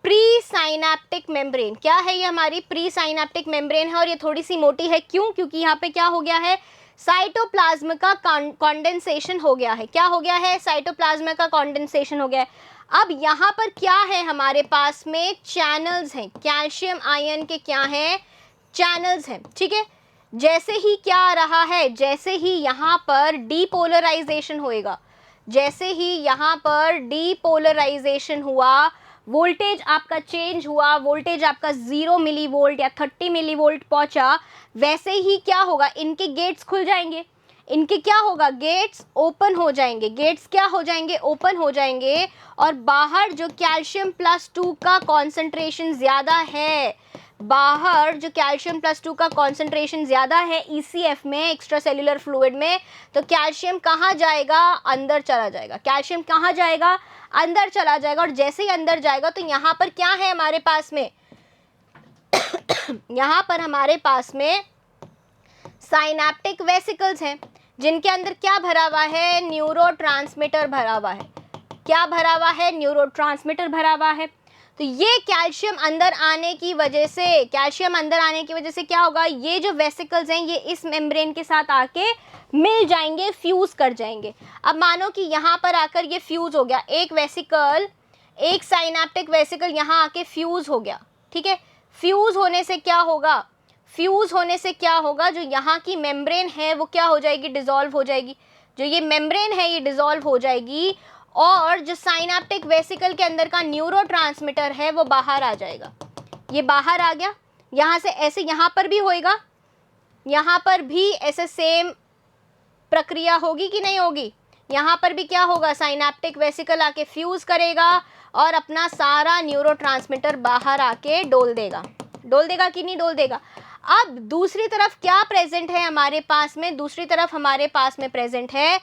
प्री साइनैप्टिक मेम्ब्रेन। क्या है ये? हमारी प्री साइनैप्टिक मेम्ब्रेन है। और ये थोड़ी सी मोटी है। क्यों? क्योंकि यहाँ पे क्या हो गया है? साइटोप्लाज्म का कॉन्डेंसेशन हो गया है। क्या हो गया है? साइटोप्लाज्म का कॉन्डेंसेशन हो गया है। अब यहाँ पर क्या है? हमारे पास में चैनल्स हैं, कैल्शियम आयन के क्या हैं? चैनल्स हैं, ठीक है। जैसे ही क्या आ रहा है? जैसे ही यहाँ पर डीपोलराइजेशन होएगा, जैसे ही यहाँ पर डीपोलराइजेशन हुआ, वोल्टेज आपका चेंज हुआ, वोल्टेज आपका 0 मिलीवोल्ट या 30 मिलीवोल्ट पहुंचा, वैसे ही क्या होगा? इनके गेट्स खुल जाएंगे। इनके क्या होगा? गेट्स ओपन हो जाएंगे। गेट्स क्या हो जाएंगे? ओपन हो जाएंगे। और बाहर जो कैल्शियम +2 का कॉन्सेंट्रेशन ज़्यादा है, बाहर जो कैल्शियम +2 का कॉन्सेंट्रेशन ज़्यादा है ECF में, एक्स्ट्रा सेल्यूलर फ्लूइड में, तो कैल्शियम कहाँ जाएगा? अंदर चला जाएगा। कैल्शियम कहाँ जाएगा? अंदर चला जाएगा। और जैसे ही अंदर जाएगा तो यहाँ पर क्या है हमारे पास में? यहाँ पर हमारे पास में साइनैप्टिक वेसिकल्स हैं, जिनके अंदर क्या भरा हुआ है? न्यूरोट्रांसमीटर भरा हुआ है। क्या भरा हुआ है, न्यूरोट्रांसमीटर भरा हुआ है। तो ये कैल्शियम अंदर आने की वजह से, क्या होगा, ये जो वेसिकल्स हैं ये इस मेम्ब्रेन के साथ आके मिल जाएंगे, फ्यूज कर जाएंगे। अब मानो कि यहाँ पर आकर ये फ्यूज हो गया, एक वेसिकल, एक साइनेप्टिक वेसिकल यहाँ आके फ्यूज हो गया, ठीक है। फ्यूज होने से क्या होगा, जो यहाँ की मेम्ब्रेन है वो क्या हो जाएगी, डिसॉल्व हो जाएगी। जो ये मेम्ब्रेन है ये डिसॉल्व हो जाएगी और जो साइनेप्टिक वेसिकल के अंदर का न्यूरोट्रांसमीटर है वो बाहर आ जाएगा। ये बाहर आ गया, यहाँ से ऐसे यहाँ पर भी होएगा, यहाँ पर भी ऐसे सेम प्रक्रिया होगी कि नहीं होगी। यहाँ पर भी क्या होगा, साइनेप्टिक वेसिकल आके फ्यूज करेगा और अपना सारा न्यूरोट्रांसमीटर बाहर आके डोल देगा कि नहीं डोल देगा। अब दूसरी तरफ क्या प्रेजेंट है हमारे पास में, प्रेजेंट है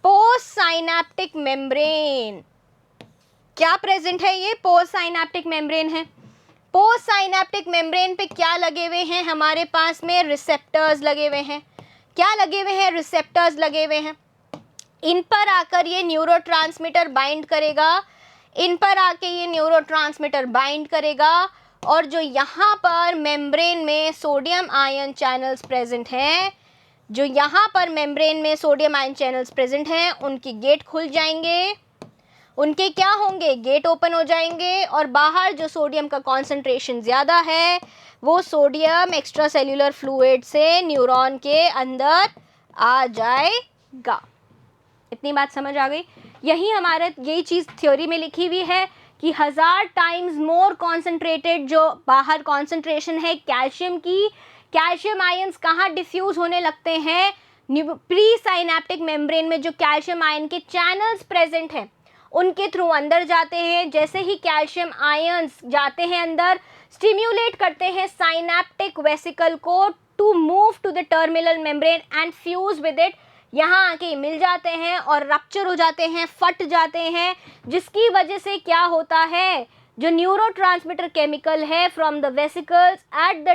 पोस्ट साइनेप्टिक मेम्ब्रेन। क्या प्रेजेंट है, ये पोस्ट साइनेप्टिक मेम्ब्रेन है। पोस्ट साइनेप्टिक मेम्ब्रेन पे क्या लगे हुए हैं हमारे पास में, रिसेप्टर्स लगे हुए हैं। क्या लगे हुए हैं, रिसेप्टर्स लगे हुए हैं। इन पर आकर ये न्यूरोट्रांसमीटर बाइंड करेगा और जो यहाँ पर मेम्ब्रेन में सोडियम आयन चैनल्स प्रेजेंट हैं, उनकी गेट खुल जाएंगे, उनके क्या होंगे, गेट ओपन हो जाएंगे और बाहर जो सोडियम का कॉन्सेंट्रेशन ज़्यादा है वो सोडियम एक्स्ट्रा सेल्यूलर फ्लूइड से न्यूरॉन के अंदर आ जाएगा। इतनी बात समझ आ गई। यही चीज़ थ्योरी में लिखी हुई है कि 1000 टाइम्स मोर कॉन्सेंट्रेटेड जो बाहर कॉन्सेंट्रेशन है कैल्शियम की, कैल्शियम आयंस कहाँ डिफ्यूज होने लगते हैं, प्री साइनेप्टिक मेम्ब्रेन में जो कैल्शियम आयन के चैनल्स प्रेजेंट हैं उनके थ्रू अंदर जाते हैं। जैसे ही कैल्शियम आयंस जाते हैं अंदर, स्टिम्युलेट करते हैं साइनेप्टिक वेसिकल को to move to the terminal membrane and fuse with it. यहाँ आके मिल जाते हैं और रप्चर हो जाते हैं, फट जाते हैं, जिसकी वजह से क्या होता है, जो न्यूरोट्रांसमीटर केमिकल है from the vesicles at the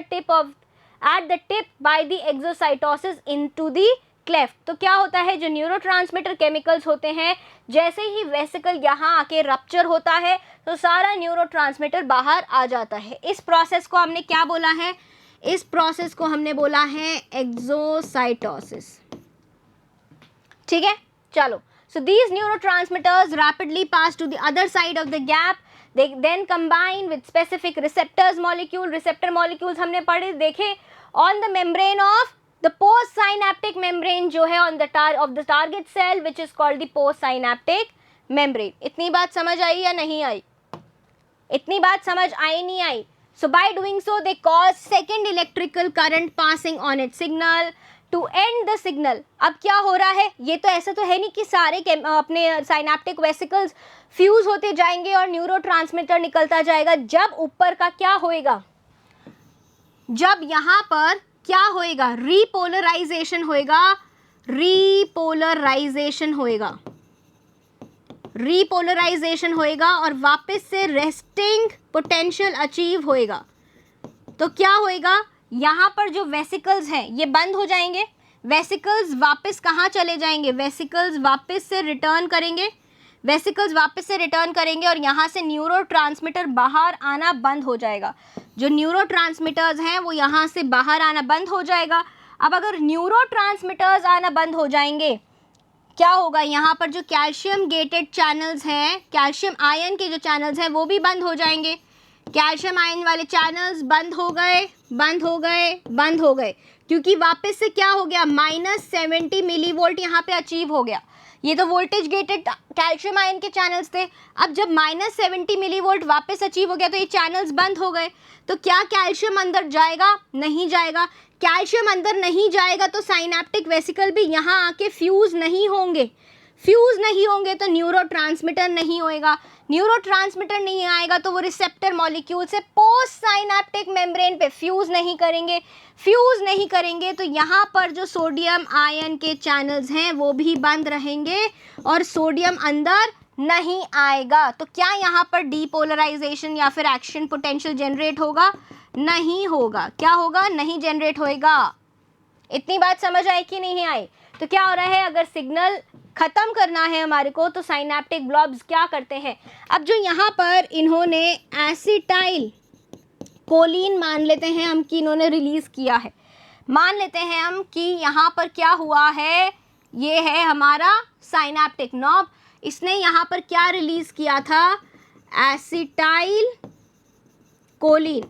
tip by the exocytosis into the cleft. तो क्या होता है, जो न्यूरोट्रांसमीटर केमिकल्स होते हैं, जैसे ही वेसिकल यहाँ आके रप्चर होता है तो सारा न्यूरोट्रांसमीटर बाहर आ जाता है। इस प्रोसेस को हमने क्या बोला है, एक्सोसाइटोसिस। ठीक है, चलो। So these neurotransmitters rapidly pass to the other side of the gap. They then combine with specific receptor molecules हमने पढ़े देखे on the membrane of the postsynaptic membrane जो है of the target cell which is called the postsynaptic membrane. इतनी बात समझ आई या नहीं आई? नहीं आई? So by doing so they cause second electrical current passing on its signal to end the signal. अब क्या हो रहा है, ये तो ऐसा तो है नहीं कि सारे अपने साइनेप्टिक वेसिकल्स फ्यूज होते जाएंगे और न्यूरोट्रांसमीटर निकलता जाएगा। जब ऊपर का क्या होएगा, जब यहाँ पर क्या होएगा, रीपोलराइजेशन होएगा और वापस से रेस्टिंग पोटेंशियल अचीव होएगा। तो क्या होएगा, यहाँ पर जो वेसिकल्स हैं ये बंद हो जाएंगे, वेसिकल्स वापस कहाँ चले जाएंगे, वेसिकल्स वापस से रिटर्न करेंगे और यहाँ से न्यूरोट्रांसमीटर बाहर आना बंद हो जाएगा। जो न्यूरोट्रांसमीटर्स हैं वो यहाँ से बाहर आना बंद हो जाएगा। अब अगर न्यूरोट्रांसमीटर्स आना बंद हो जाएंगे, क्या होगा, यहाँ पर जो कैल्शियम गेटेड चैनल्स हैं, कैल्शियम आयन के जो चैनल्स हैं वो भी बंद हो जाएंगे। कैल्शियम आयन वाले चैनल्स बंद हो गए क्योंकि वापस से क्या हो गया, -70 मिलीवोल्ट यहाँ पे अचीव हो गया। ये तो वोल्टेज गेटेड कैल्शियम आयन के चैनल्स थे। अब जब -70 मिलीवोल्ट वापस अचीव हो गया तो ये चैनल्स बंद हो गए। तो क्या कैल्शियम अंदर जाएगा, नहीं जाएगा। कैल्शियम अंदर नहीं जाएगा तो साइनेप्टिक वेसिकल भी यहाँ आके फ्यूज नहीं होंगे तो न्यूरोट्रांसमीटर नहीं होएगा। न्यूरोट्रांसमीटर नहीं आएगा तो वो रिसेप्टर मॉलिक्यूल से पोस्ट साइनेप्टिक मेम्ब्रेन पे फ्यूज नहीं करेंगे तो यहाँ पर जो सोडियम आयन के चैनल्स हैं वो भी बंद रहेंगे और सोडियम अंदर नहीं आएगा। तो क्या यहाँ पर डीपोलराइजेशन या फिर एक्शन पोटेंशियल जनरेट होगा, नहीं होगा। क्या होगा, नहीं जनरेट होएगा। इतनी बात समझ आई कि नहीं आई? तो क्या हो रहा है, अगर सिग्नल खत्म करना है हमारे को तो साइनेप्टिक ब्लॉब्स क्या करते हैं, अब जो यहाँ पर इन्होंने एसिटाइल कोलिन मान लेते हैं हम कि इन्होंने रिलीज़ किया है, मान लेते हैं हम कि यहाँ पर क्या हुआ है, ये है हमारा साइनेप्टिक नॉब, इसने यहाँ पर क्या रिलीज़ किया था, एसिटाइल कोलिन।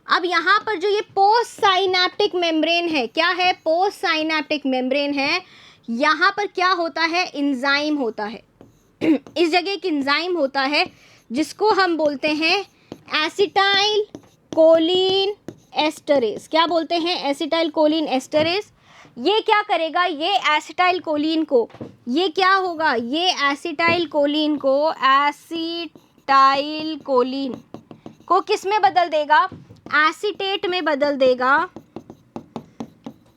अब यहाँ पर जो ये पोस्ट साइनेप्टिक मेम्ब्रेन है, क्या है, पोस्ट साइनेप्टिक मेम्ब्रेन है, यहाँ पर क्या होता है, एंजाइम होता है इस जगह एक एंजाइम होता है जिसको हम बोलते हैं एसिटाइल कोलिन एस्टरेज। क्या बोलते हैं, एसिटाइल कोलिन एस्टरेज। ये क्या करेगा, ये एसिटाइल कोलिन को, ये क्या होगा, ये एसिटाइल कोलिन को किस में बदल देगा, एसीटेट में बदल देगा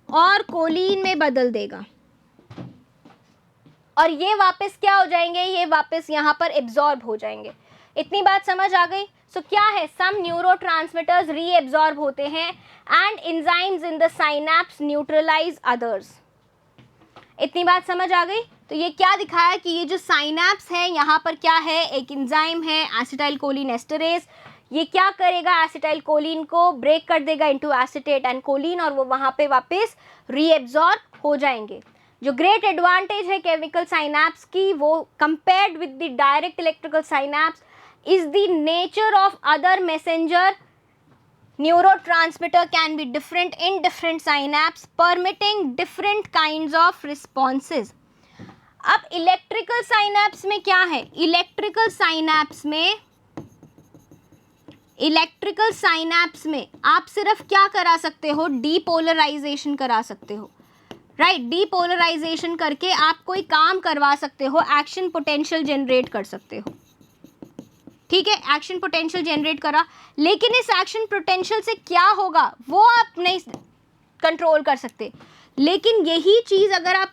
और कोलिन में बदल देगा, और ये वापस क्या हो जाएंगे, ये वापस यहाँ पर एब्जॉर्ब हो जाएंगे। इतनी बात समझ आ गई। सो क्या है, सम न्यूरोट्रांसमिटर्स रीएब्जॉर्ब होते हैं and enzymes in the synapse neutralize others. इतनी बात समझ आ गई। तो ये क्या दिखाया कि ये जो साइनेप्स है यहाँ पर क्या है, एक एंजाइम है एसिटाइल कोलिन एस्टरेज, ये क्या करेगा, एसिटाइल कोलिन को ब्रेक कर देगा इनटू एसीटेट एंड कोलिन, और वो वहाँ पे वापस रीएब्जॉर्ब हो जाएंगे। जो ग्रेट एडवांटेज है केमिकल साइनेप्स की, वो compared with the direct electrical synapse is the nature of other messenger neurotransmitter can be different in different synapse permitting different kinds of responses। अब इलेक्ट्रिकल साइनेप्स में क्या है, इलेक्ट्रिकल साइनेप्स में आप सिर्फ क्या करा सकते हो, डीपोलराइजेशन करा सकते हो, राइट। डीपोलराइजेशन करके आप कोई काम करवा सकते हो, एक्शन पोटेंशियल जनरेट कर सकते हो, ठीक है, एक्शन पोटेंशियल जनरेट करा, लेकिन इस एक्शन पोटेंशियल से क्या होगा वो आप नहीं कंट्रोल कर सकते। लेकिन यही चीज़ अगर आप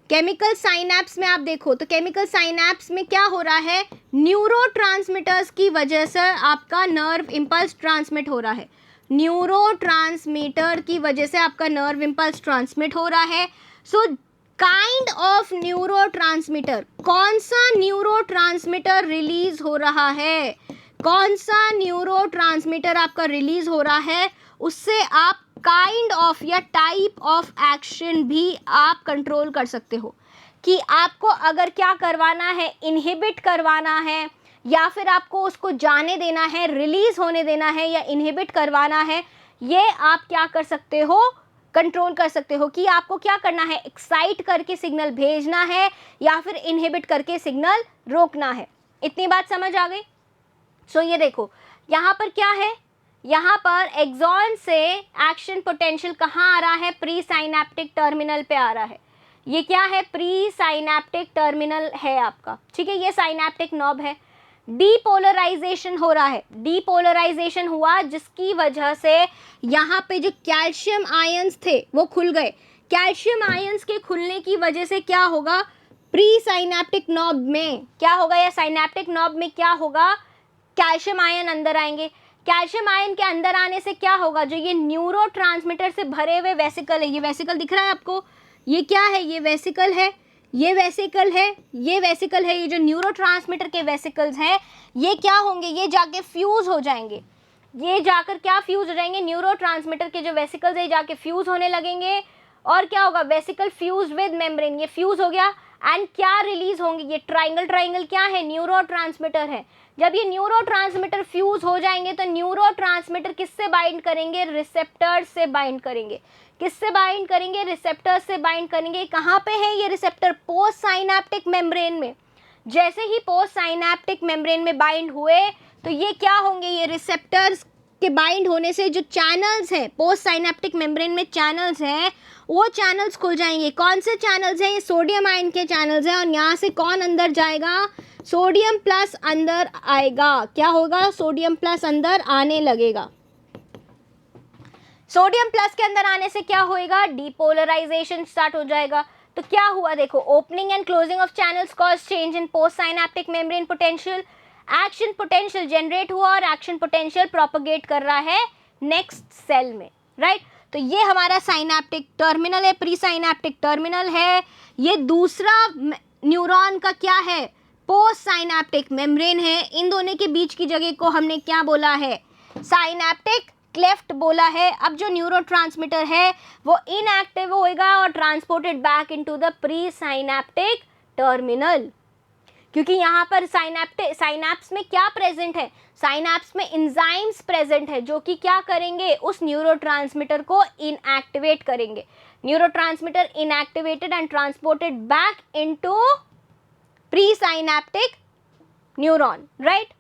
केमिकल साइनेप्स में आप देखो तो केमिकल साइनेप्स में क्या हो रहा है, न्यूरोट्रांसमीटर्स की वजह से आपका नर्व इम्पल्स ट्रांसमिट हो रहा है, न्यूरोट्रांसमीटर की वजह से आपका नर्व इम्पल्स ट्रांसमिट हो रहा है। सो काइंड ऑफ न्यूरोट्रांसमीटर, कौन सा न्यूरोट्रांसमीटर रिलीज हो रहा है, कौन सा न्यूरोट्रांसमीटर आपका रिलीज हो रहा है, उससे आप काइंड ऑफ या टाइप ऑफ एक्शन भी आप कंट्रोल कर सकते हो कि आपको अगर क्या करवाना है, इनहिबिट करवाना है या फिर आपको उसको जाने देना है, रिलीज होने देना है या इनहिबिट करवाना है, ये आप क्या कर सकते हो, कंट्रोल कर सकते हो कि आपको क्या करना है, एक्साइट करके सिग्नल भेजना है या फिर इनहिबिट करके सिग्नल रोकना है। इतनी बात समझ आ गई। सो ये देखो यहाँ पर क्या है, यहाँ पर एक्सॉन से एक्शन पोटेंशियल कहाँ आ रहा है, प्री साइनेप्टिक टर्मिनल पे आ रहा है। ये क्या है, प्री साइनेप्टिक टर्मिनल है आपका, ठीक है, ये साइनेप्टिक नॉब है। डीपोलराइजेशन हो रहा है, डीपोलराइजेशन हुआ जिसकी वजह से यहाँ पे जो कैल्शियम आयंस थे वो खुल गए। कैल्शियम आयंस के खुलने की वजह से क्या होगा, प्री साइनेप्टिक नॉब में क्या होगा, या साइनेप्टिक नॉब में क्या होगा, कैल्शियम आयन अंदर आएंगे। कैल्शियम आयन के अंदर आने से क्या होगा, जो ये न्यूरोट्रांसमीटर से भरे हुए वेसिकल है, ये वेसिकल दिख रहा है आपको, ये क्या है, ये वेसिकल है, ये वेसिकल है, ये वेसिकल है, ये जो न्यूरोट्रांसमीटर के वेसिकल्स हैं ये क्या होंगे, ये जाके फ्यूज हो जाएंगे, ये जाकर क्या फ्यूज हो जाएंगे, न्यूरोट्रांसमीटर के जो वेसिकल्स है जाके फ्यूज होने लगेंगे, और क्या होगा, वेसिकल फ्यूज विद मेम्ब्रेन, ये फ्यूज हो गया एंड क्या रिलीज होंगे, ये ट्राइंगल क्या है, न्यूरोट्रांसमीटर है। जब ये न्यूरोट्रांसमीटर फ्यूज हो जाएंगे तो न्यूरोट्रांसमीटर किससे बाइंड करेंगे, रिसेप्टर से बाइंड करेंगे। किससे बाइंड करेंगे, रिसेप्टर से बाइंड करेंगे। कहाँ पे है ये रिसेप्टर, पोस्ट साइनेप्टिक मेम्ब्रेन में। जैसे ही पोस्ट साइनेप्टिक मेम्ब्रेन में बाइंड हुए तो ये क्या होंगे, ये रिसेप्टर्स के बाइंड होने से जो चैनल्स हैं, पोस्ट साइनेप्टिक मेम्ब्रेन में चैनल्स हैं, वो चैनल्स खुल जाएंगे। कौन से चैनल्स हैं, ये सोडियम आयन के चैनल्स हैं, और यहाँ से कौन अंदर जाएगा, सोडियम प्लस अंदर आएगा। क्या होगा, सोडियम प्लस अंदर आने लगेगा। सोडियम प्लस के अंदर आने से क्या होएगा, डीपोलराइजेशन स्टार्ट हो जाएगा। तो क्या हुआ देखो, opening and closing of channels cause change in post synaptic membrane potential. Action potential generate हुआ और एक्शन पोटेंशियल प्रोपगेट कर रहा है नेक्स्ट सेल में, राइट। तो ये हमारा साइनैप्टिक टर्मिनल है, प्री साइनैप्टिक टर्मिनल है। ये दूसरा न्यूरॉन का क्या है, पोस्ट साइनैप्टिक मेम्ब्रेन है। इन दोनों के बीच की जगह को हमने क्या बोला है, साइनैप्टिक क्लेफ्ट बोला है। अब जो न्यूरोट्रांसमीटर है वो इनएक्टिव होएगा और transported back into the pre synaptic terminal, क्योंकि यहाँ पर साइनैप्स में क्या प्रेजेंट है, साइनैप्स में एंजाइम्स प्रेजेंट है जो कि क्या करेंगे, उस न्यूरोट्रांसमीटर को इनएक्टिवेट करेंगे। Neurotransmitter inactivated and transported back into pre synaptic neuron, right.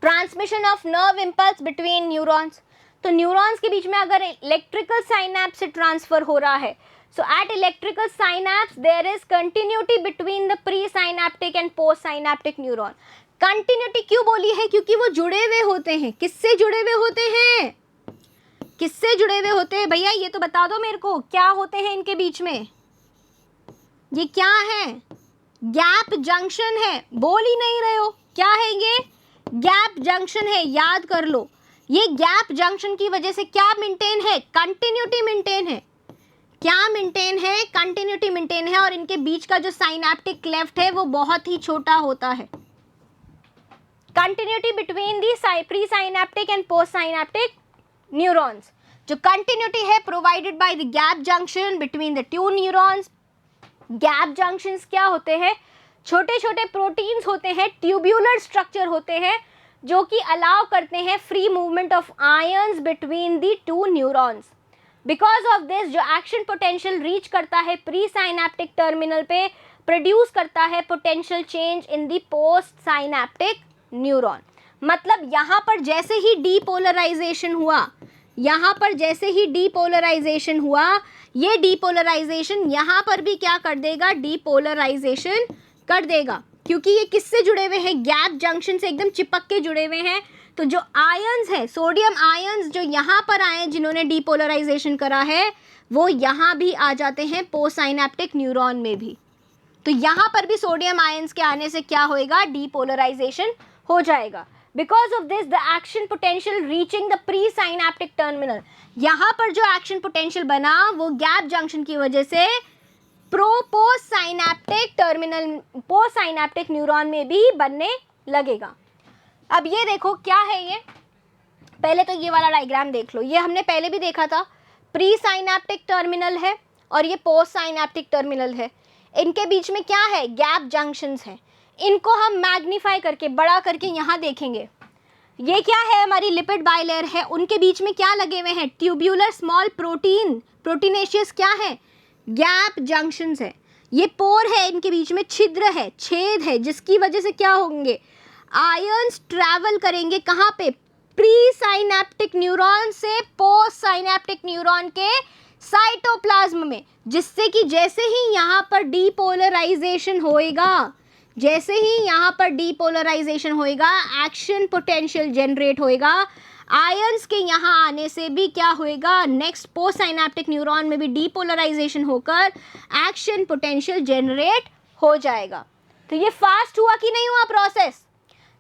Transmission of nerve impulse between neurons, तो न्यूरॉन्स के बीच में अगर इलेक्ट्रिकल साइनैप्स से ट्रांसफर हो रहा है, so at electrical synapse there is continuity between the pre-synaptic and post-synaptic neuron। continuity क्यों बोली है, क्योंकि वो जुड़े हुए होते हैं। किससे जुड़े हुए होते हैं, किससे जुड़े हुए होते हैं भैया, ये तो बता दो मेरे को, क्या होते हैं इनके बीच में, ये क्या है, गैप जंक्शन है। बोल ही नहीं रहे हो, क्या है ये, गैप जंक्शन है, याद कर लो। ये गैप जंक्शन की वजह से क्या मेंटेन है, कंटिन्यूटी मेंटेन है। क्या मेंटेन है, कंटिन्यूटी मेंटेन है। और इनके बीच का जो साइनैप्टिक क्लेफ्ट है वो बहुत ही छोटा होता है। Continuity between the pre synaptic and post synaptic neurons, जो कंटिन्यूटी है provided by the gap junction between the two neurons. Gap junctions क्या होते हैं, छोटे छोटे प्रोटीन्स होते हैं, ट्यूब्यूलर स्ट्रक्चर होते हैं जो कि अलाउ करते हैं free movement of ions between the to neurons. Because of this जो एक्शन पोटेंशियल रीच करता है प्री साइनैप्टिक टर्मिनल पे, प्रोड्यूस करता है potential change in the post synaptic neuron. मतलब यहाँ पर जैसे ही डीपोलराइजेशन हुआ, यहाँ पर जैसे ही डीपोलराइजेशन हुआ, ये डीपोलराइजेशन यहाँ पर भी क्या कर देगा, डीपोलराइजेशन कर देगा, क्योंकि ये किससे जुड़े हुए हैं, गैप जंक्शन से एकदम चिपक के जुड़े हुए हैं। तो जो आयंस है, सोडियम आयंस जो यहाँ पर आए जिन्होंने डीपोलराइजेशन करा है, वो यहाँ भी आ जाते हैं पोस्ट साइनैप्टिक न्यूरॉन में भी। तो यहाँ पर भी सोडियम आयंस के आने से क्या होएगा, डीपोलराइजेशन हो जाएगा। Because of this the action potential reaching the pre synaptic terminal, यहाँ पर जो एक्शन पोटेंशियल बना वो गैप जंक्शन की वजह से post synaptic terminal, post synaptic neuron में भी बनने लगेगा। अब ये देखो क्या है ये, पहले तो ये वाला डायग्राम देख लो, ये हमने पहले भी देखा था। प्री साइनैप्टिक टर्मिनल है और ये पोस्ट साइनैप्टिक टर्मिनल है। इनके बीच में क्या है, गैप जंक्शंस हैं। इनको हम मैग्नीफाई करके, बड़ा करके यहाँ देखेंगे। ये क्या है, हमारी लिपिड बाइलेयर है, उनके बीच में क्या लगे हुए हैं, ट्यूब्यूलर स्मॉल प्रोटीन, प्रोटीनेशियस क्या है, गैप जंक्शंस है। ये पोर है, इनके बीच में छिद्र है, छेद है, जिसकी वजह से क्या होंगे, आयंस ट्रैवल करेंगे कहाँ पे, प्री साइनैप्टिक न्यूरॉन से पोस्ट साइनैप्टिक न्यूरॉन के साइटोप्लाज्म में, जिससे कि जैसे ही यहाँ पर डीपोलराइजेशन होएगा, जैसे ही यहाँ पर डीपोलराइजेशन होएगा, एक्शन पोटेंशियल जनरेट होएगा। आयंस के यहाँ आने से भी क्या होएगा, नेक्स्ट पोस्ट साइनैप्टिक न्यूरॉन में भी डीपोलराइजेशन होकर एक्शन पोटेंशियल जनरेट हो जाएगा। तो ये फास्ट हुआ कि नहीं हुआ प्रोसेस,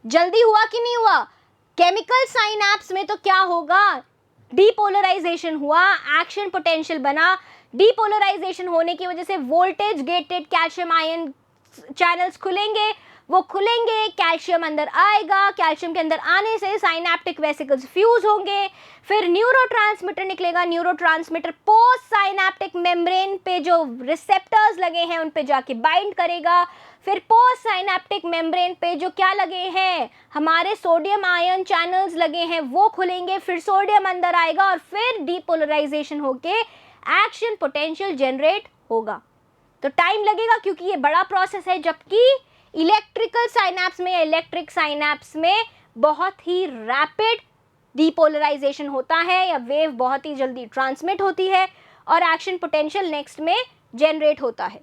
जल्दी हुआ कि नहीं हुआ। केमिकल साइनैप्स में तो क्या होगा, डीपोलराइजेशन हुआ, एक्शन पोटेंशियल बना, डीपोलराइजेशन होने की वजह से voltage gated calcium ion channels खुलेंगे, वो खुलेंगे, कैल्शियम अंदर आएगा, कैल्शियम के अंदर आने से साइनैप्टिक वेसिकल्स फ्यूज होंगे, फिर न्यूरोट्रांसमीटर निकलेगा। न्यूरोट्रांसमीटर पोस्ट साइनैप्टिक मेम्ब्रेन पे जो रिसेप्टर्स लगे हैं उन पे जाके बाइंड करेगा, फिर पोस्ट साइनैप्टिक मेम्ब्रेन पे जो क्या लगे हैं, हमारे सोडियम आयन चैनल्स लगे हैं, वो खुलेंगे, फिर सोडियम अंदर आएगा और फिर डीपोलराइजेशन होके एक्शन पोटेंशियल जनरेट होगा। तो टाइम लगेगा क्योंकि ये बड़ा प्रोसेस है, जबकि इलेक्ट्रिकल साइनैप्स में, इलेक्ट्रिक साइनैप्स में बहुत ही रैपिड डीपोलराइजेशन होता है, या वेव बहुत ही जल्दी ट्रांसमिट होती है और एक्शन पोटेंशियल नेक्स्ट में जनरेट होता है।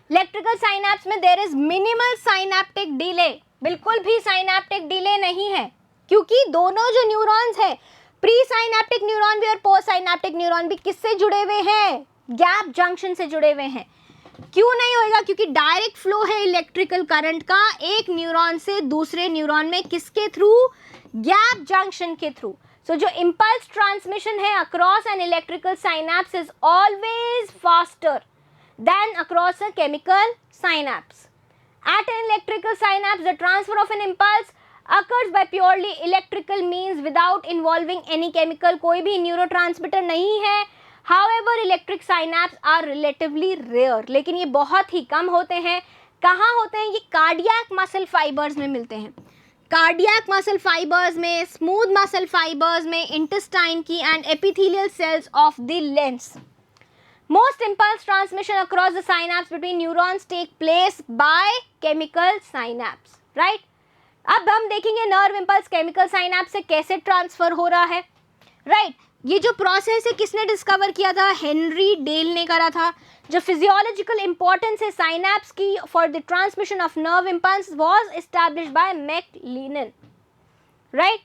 इलेक्ट्रिकल साइनैप्स में there is minimal synaptic delay, बिल्कुल भी साइनैप्टिक डिले नहीं है, क्योंकि दोनों जो न्यूरॉन्स है, प्री साइनैप्टिक न्यूरॉन भी और पोस्ट साइनैप्टिक न्यूरॉन भी किससे जुड़े हुए हैं, गैप जंक्शन से जुड़े हुए हैं। क्यों नहीं होएगा, क्योंकि डायरेक्ट फ्लो है इलेक्ट्रिकल करंट का एक न्यूरॉन से दूसरे न्यूरॉन में, किसके थ्रू, गैप जंक्शन के थ्रू। सो जो इम्पल्स ट्रांसमिशन है across an electrical synapse is always faster than across a chemical synapse. At an electrical synapse, the transfer of an impulse occurs by purely electrical means without involving any chemical. कोई भी neurotransmitter नहीं है. However, electric synapses are relatively rare. लेकिन ये बहुत ही कम होते हैं. कहाँ होते हैं? ये कार्डियक मसल फाइबर्स में मिलते हैं. कार्डियक मसल फाइबर्स में, स्मूथ मसल फाइबर्स में, इंटेस्टाइन की and epithelial cells of the lens. Most impulse transmission across the synapse between neurons take place by chemical synapse, right? अब हम देखेंगे नर्व इम्पल्स केमिकल साइनैप्स से कैसे transfer हो रहा है, राइट? ये जो प्रोसेस है किसने डिस्कवर किया था? हेनरी डेल ने करा था. जो फिजियोलॉजिकल इंपॉर्टेंस है साइनैप्स की for the transmission of nerve impulse was established by McLennan, right?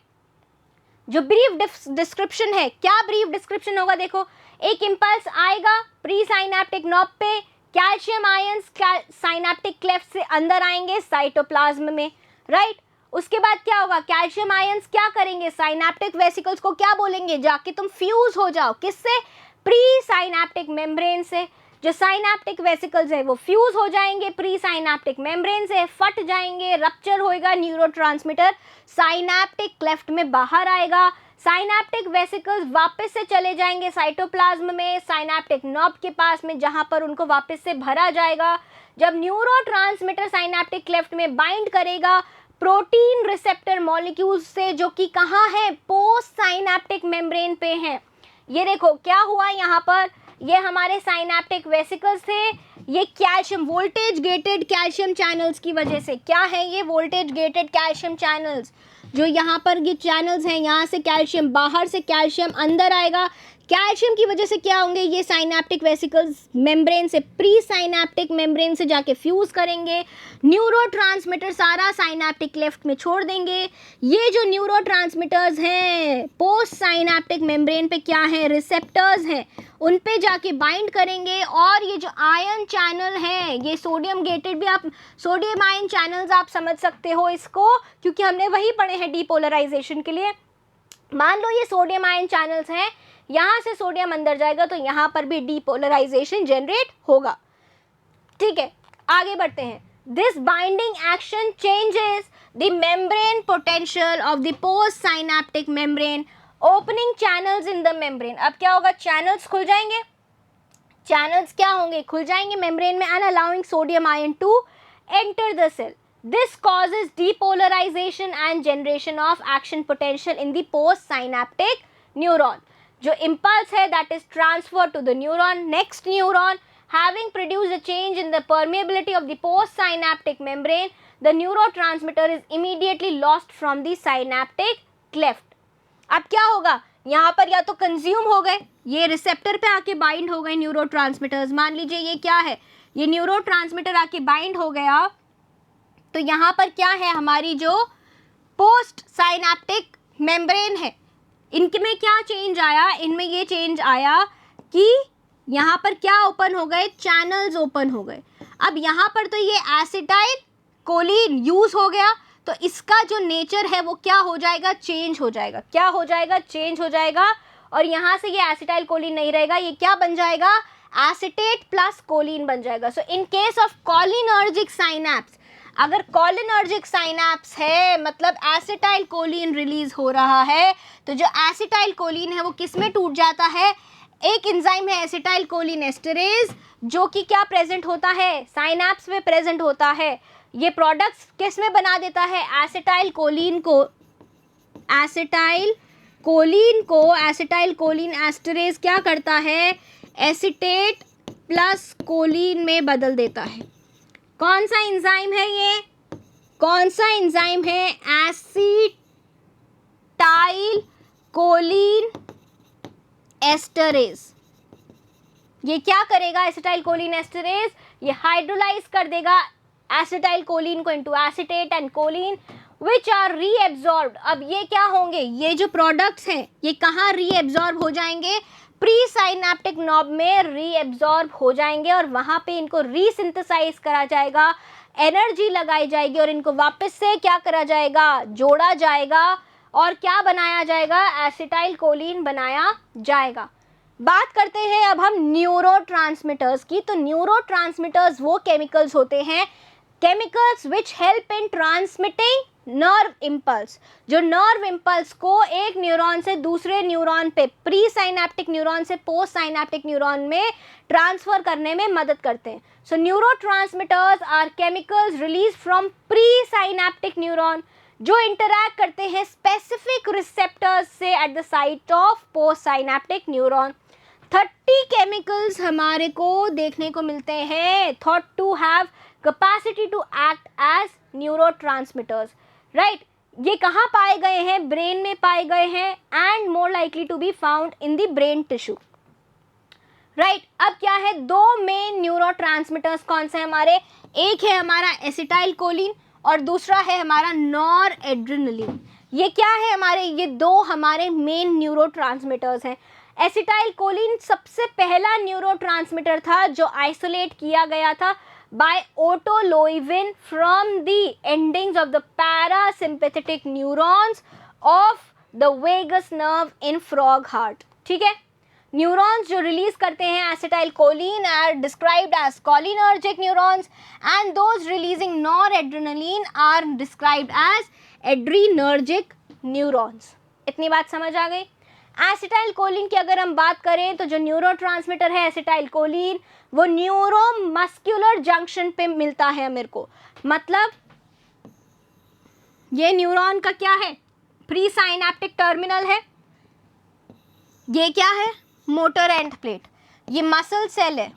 जो ब्रीफ डिस्क्रिप्शन है, क्या ब्रीफ डिस्क्रिप्शन होगा? देखो, एक इम्पल्स आएगा प्री साइनैप्टिक नॉब पे, कैल्शियम आयंस साइनैप्टिक क्लेफ्ट से अंदर आएंगे साइटोप्लाज्म में, राइट? उसके बाद क्या होगा? कैल्शियम आयंस क्या करेंगे? साइनैप्टिक वेसिकल्स को क्या बोलेंगे? जाके तुम फ्यूज हो जाओ. किससे? प्री साइनैप्टिक मेम्ब्रेन से. जो साइनैप्टिक वेसिकल्स है वो फ्यूज हो जाएंगे प्री साइनैप्टिक मेम्ब्रेन से, फट जाएंगे, रप्चर होएगा, न्यूरोट्रांसमीटर साइनैप्टिक क्लेफ्ट में बाहर आएगा. साइनैप्टिक वेसिकल्स वापस से चले जाएंगे साइटोप्लाज्म में, साइनैप्टिक नॉब के पास में, जहां पर उनको वापस से भरा जाएगा. जब न्यूरोट्रांसमीटर साइनैप्टिक क्लेफ्ट में बाइंड करेगा प्रोटीन रिसेप्टर मॉलिक्यूल्स से, जो कि कहाँ है? पोस्ट साइनैप्टिक मेम्ब्रेन पे हैं. ये देखो क्या हुआ यहाँ पर, ये हमारे साइनैप्टिक वेसिकल्स थे. ये calcium voltage gated calcium channels की वजह से, क्या है ये? Voltage gated calcium channels. जो यहाँ पर ये चैनल्स हैं, यहाँ से कैल्शियम बाहर से कैल्शियम अंदर आएगा. कैल्शियम की वजह से क्या होंगे? ये साइनैप्टिक वेसिकल्स मेम्ब्रेन से प्री साइनैप्टिक मेम्ब्रेन से जाके फ्यूज करेंगे. न्यूरोट्रांसमीटर सारा साइनैप्टिक क्लेफ्ट में छोड़ देंगे. ये जो न्यूरोट्रांसमीटर्स हैं पोस्ट साइनैप्टिक मेम्ब्रेन पे क्या है? रिसेप्टर्स हैं, उन पे जाके बाइंड करेंगे. और ये जो आयन चैनल है, ये सोडियम गेटेड भी, आप सोडियम आयन चैनल्स आप समझ सकते हो इसको, क्योंकि हमने वही पढ़े हैं डीपोलराइजेशन के लिए. मान लो ये सोडियम आयन चैनल्स हैं, यहाँ से सोडियम अंदर जाएगा तो यहाँ पर भी डीपोलराइजेशन जनरेट होगा. ठीक है, आगे बढ़ते हैं. This binding action changes the membrane potential of the post synaptic membrane, opening channels in the membrane. अब क्या होगा? चैनल्स खुल जाएंगे. चैनल्स क्या होंगे? खुल जाएंगे मेम्ब्रेन में, and allowing sodium ion to enter the cell. This causes depolarization and generation of action potential in the post-synaptic neuron. जो impulse है that is transferred to the neuron. Next neuron having produced a change in the permeability of the post-synaptic membrane, the neurotransmitter is immediately lost from the synaptic cleft. अब क्या होगा? यहाँ पर या तो consume हो गए, ये रिसेप्टर पे आके बाइंड हो गए न्यूरोट्रांसमीटर्स. मान लीजिए ये क्या है? ये न्यूरोट्रांसमीटर आके बाइंड हो गया, तो यहाँ पर क्या है? हमारी जो पोस्ट साइनैप्टिक मेम्ब्रेन है, इनमें क्या चेंज आया? इनमें ये चेंज आया कि यहाँ पर क्या ओपन हो गए? चैनल्स ओपन हो गए. अब यहाँ पर तो ये एसिटाइल कोलिन यूज हो गया, तो इसका जो नेचर है वो क्या हो जाएगा? चेंज हो जाएगा. क्या हो जाएगा? चेंज हो जाएगा. और यहाँ से ये एसिटाइल कोलिन नहीं रहेगा, ये क्या बन जाएगा? एसिटेट प्लस कोलिन बन जाएगा. So in case of cholinergic synapse, अगर कोलिनर्जिक साइनैप्स है मतलब एसिटाइल कोलिन रिलीज हो रहा है, तो जो एसिटाइल कोलिन है वो किस में टूट जाता है? एक एंजाइम है एसिटाइल कोलिन एस्टरेज, जो कि क्या प्रेजेंट होता है? साइनैप्स में प्रेजेंट होता है. ये प्रोडक्ट्स किस में बना देता है? एसिटाइल कोलिन को, एसिटाइल कोलिन एस्टरेज क्या करता है? एसिटेट प्लस कोलिन में बदल देता है. कौन सा एंजाइम है ये? कौन सा एंजाइम है? Acetyl choline esterase. ये क्या करेगा? एसिटाइल कोलिन एस्टरेज ये हाइड्रोलाइज कर देगा एसिटाइल कोलिन को into acetate and choline which are reabsorbed. अब ये क्या होंगे? ये जो प्रोडक्ट्स हैं ये कहाँ रीएब्जॉर्ब हो जाएंगे? प्री साइनैप्टिक नॉब में रीएब्जॉर्ब हो जाएंगे, और वहाँ पे इनको रीसिंथेसाइज करा जाएगा, एनर्जी लगाई जाएगी, और इनको वापस से क्या करा जाएगा? जोड़ा जाएगा. और क्या बनाया जाएगा, एसिटाइल कोलिन बनाया जाएगा। बात करते हैं अब हम न्यूरोट्रांसमीटर्स की। तो न्यूरोट्रांसमीटर्स वो केमिकल्स होते हैं, chemicals which help in transmitting nerve impulse, जो नर्व इम्पल्स को एक न्यूरॉन से दूसरे न्यूरॉन पे, प्री साइनेप्टिक न्यूरॉन से पोस्ट साइनेप्टिक न्यूरॉन में ट्रांसफर करने में मदद करते हैं। So neurotransmitters are chemicals release from pre synaptic neuron, जो इंटरैक्ट करते हैं स्पेसिफिक रिसेप्टर्स से at the site of post synaptic neuron. 30 chemicals हमारे को देखने को मिलते हैं thought to have capacity to act as neurotransmitters, right. ये कहाँ पाए गए हैं, ब्रेन में पाए गए हैं and more likely to be found in the brain tissue, right. अब क्या है, दो मेन न्यूरोट्रांसमीटर्स कौन से हैं हमारे, एक है हमारा एसिटाइल कोलिन और दूसरा है हमारा नॉरएड्रेनालिन। ये क्या है हमारे, ये दो हमारे मेन न्यूरोट्रांसमीटर्स हैं। एसिटाइल कोलिन सबसे पहला न्यूरोट्रांसमीटर था जो आइसोलेट किया गया था by Otto Loewi from the endings of the parasympathetic neurons of the vagus nerve in frog heart, ठीक है। न्यूरॉन्स जो रिलीज करते हैं acetyl choline are described as cholinergic neurons and those releasing noradrenaline are described as adrenergic neurons. इतनी बात समझ आ गई। एसिटाइल कोलिन की अगर हम बात करें तो जो न्यूरोट्रांसमीटर है एसिटाइल कोलिन वो न्यूरोमस्कुलर जंक्शन पे मिलता है मेरे को, मतलब ये न्यूरॉन का क्या है, प्री साइनेप्टिक टर्मिनल है, ये क्या है, मोटर एंड प्लेट, ये मसल सेल है।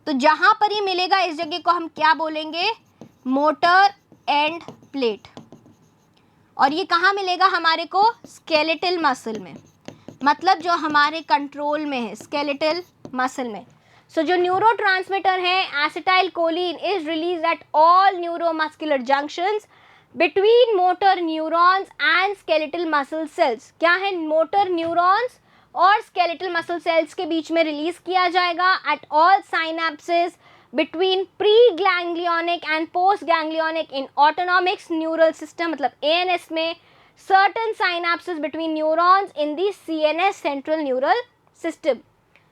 तो जहां पर ये मिलेगा इस जगह को हम क्या बोलेंगे, मोटर एंड प्लेट। और ये कहाँ मिलेगा हमारे को, स्केलेटल मसल में, मतलब जो हमारे कंट्रोल में है स्केलेटल मसल में। सो जो न्यूरोट्रांसमीटर है acetyl choline is release at all neuromuscular junctions between motor neurons and skeletal muscle cells. क्या है, मोटर न्यूरॉन्स और स्केलेटल मसल सेल्स के बीच में रिलीज किया जाएगा at all synapses between pre-ganglionic and post-ganglionic in autonomic neural system, मतलब ANS में, certain synapses between neurons in the CNS central neural system।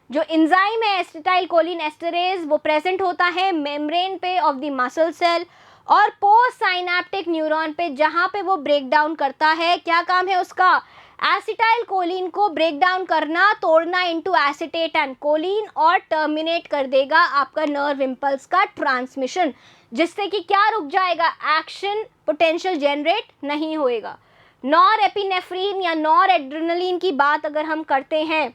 जो इंजाइम है एसिटाइल कोलिन एस्टरेज वो प्रेजेंट होता है मेम्ब्रेन पे ऑफ द मसल सेल और post synaptic neuron पे, जहाँ पे वो ब्रेक डाउन करता है। क्या काम है उसका, एसिटाइल कोलिन को ब्रेक डाउन करना, तोड़ना इनटू एसिटेट एंड कोलिन और टर्मिनेट कर देगा आपका नर्व इम्पल्स का ट्रांसमिशन, जिससे कि क्या रुक जाएगा, एक्शन पोटेंशियल जनरेट नहीं होएगा। नॉरएपिनेफ्रिन या नॉरएड्रेनालिन की बात अगर हम करते हैं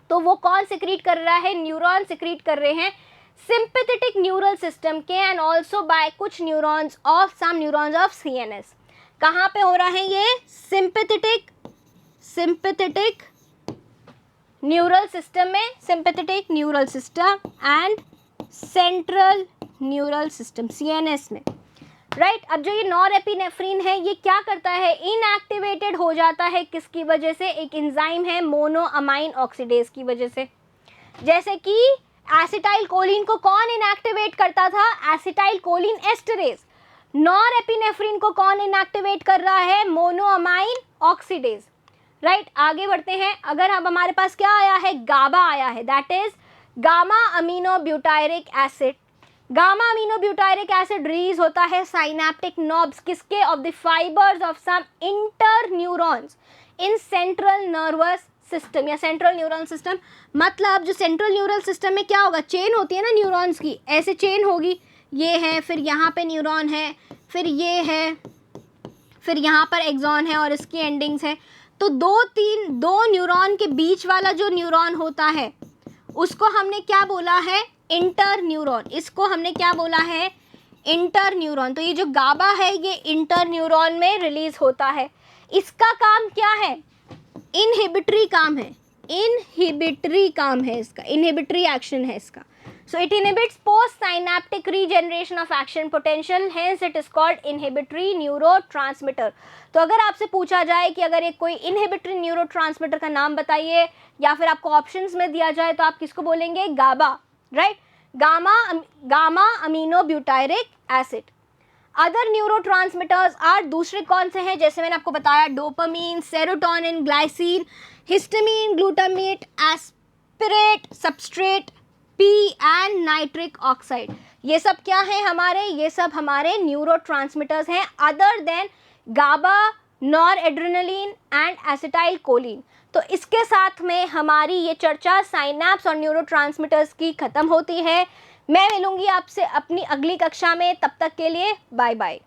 तो वो कौन सिक्रीट कर रहा है, न्यूरॉन सिक्रीट कर रहे हैं सिंपैथेटिक न्यूरल सिस्टम के एंड ऑल्सो बाय कुछ neurons of some neurons of CNS। कहाँ पे हो रहा है ये, सिंपैथेटिक न्यूरल सिस्टम में, sympathetic neural system and central neural system CNS में, राइट। अब जो ये नॉरएपिनेफ्रिन है ये क्या करता है, इनएक्टिवेटेड हो जाता है, किसकी वजह से, एक एंजाइम है मोनोअमाइन ऑक्सीडेज की वजह से। जैसे कि एसिटाइल कोलिन को कौन इनएक्टिवेट करता था, एसिटाइल कोलिन एस्टरेज। नॉरएपिनेफ्रिन को कौन इनएक्टिवेट कर रहा है, मोनोअमाइन ऑक्सीडेज, राइट। आगे बढ़ते हैं, अगर अब हमारे पास क्या आया है, गाबा आया है, that is gamma amino butyric acid. Gamma amino butyric acid release होता है साइनेप्टिक नॉब्स किसके, of the fibers of some inter neurons in central nervous system या सेंट्रल न्यूरल सिस्टम। मतलब जो सेंट्रल न्यूरल सिस्टम में क्या होगा, चेन होती है ना न्यूरॉन्स की, ऐसे चेन होगी, ये है, फिर यहाँ पे न्यूरॉन है, फिर ये है, फिर यहाँ पर एक्सॉन है और इसकी एंडिंग्स है। तो दो न्यूरॉन के बीच वाला जो न्यूरॉन होता है उसको हमने क्या बोला है, इंटर न्यूरॉन। इसको हमने क्या बोला है, इंटर न्यूरॉन। तो ये जो गाबा है ये इंटर न्यूरॉन में रिलीज होता है। इसका काम क्या है, इनहिबिटरी काम है, इनहिबिटरी काम है इसका, इनहिबिटरी एक्शन है इसका। So it inhibits post-synaptic regeneration of action potential, hence it is called inhibitory neurotransmitter। तो अगर आपसे पूछा जाए कि अगर एक कोई inhibitory neurotransmitter का नाम बताइए या फिर आपको ऑप्शंस में दिया जाए तो आप किसको बोलेंगे, GABA, right, gamma amino butyric acid. Other neurotransmitters are दूसरे कौन से हैं, जैसे मैंने आपको बताया dopamine, serotonin, glycine, histamine, glutamate, aspirate, substrate, P and nitric oxide. ये सब क्या है हमारे, ये सब हमारे न्यूरोट्रांसमिटर्स हैं other than GABA, noradrenaline and acetylcholine. तो इसके साथ में हमारी ये चर्चा साइनैप्स और न्यूरोट्रांसमिटर्स की खत्म होती है। मैं मिलूंगी आपसे अपनी अगली कक्षा में, तब तक के लिए बाय बाय।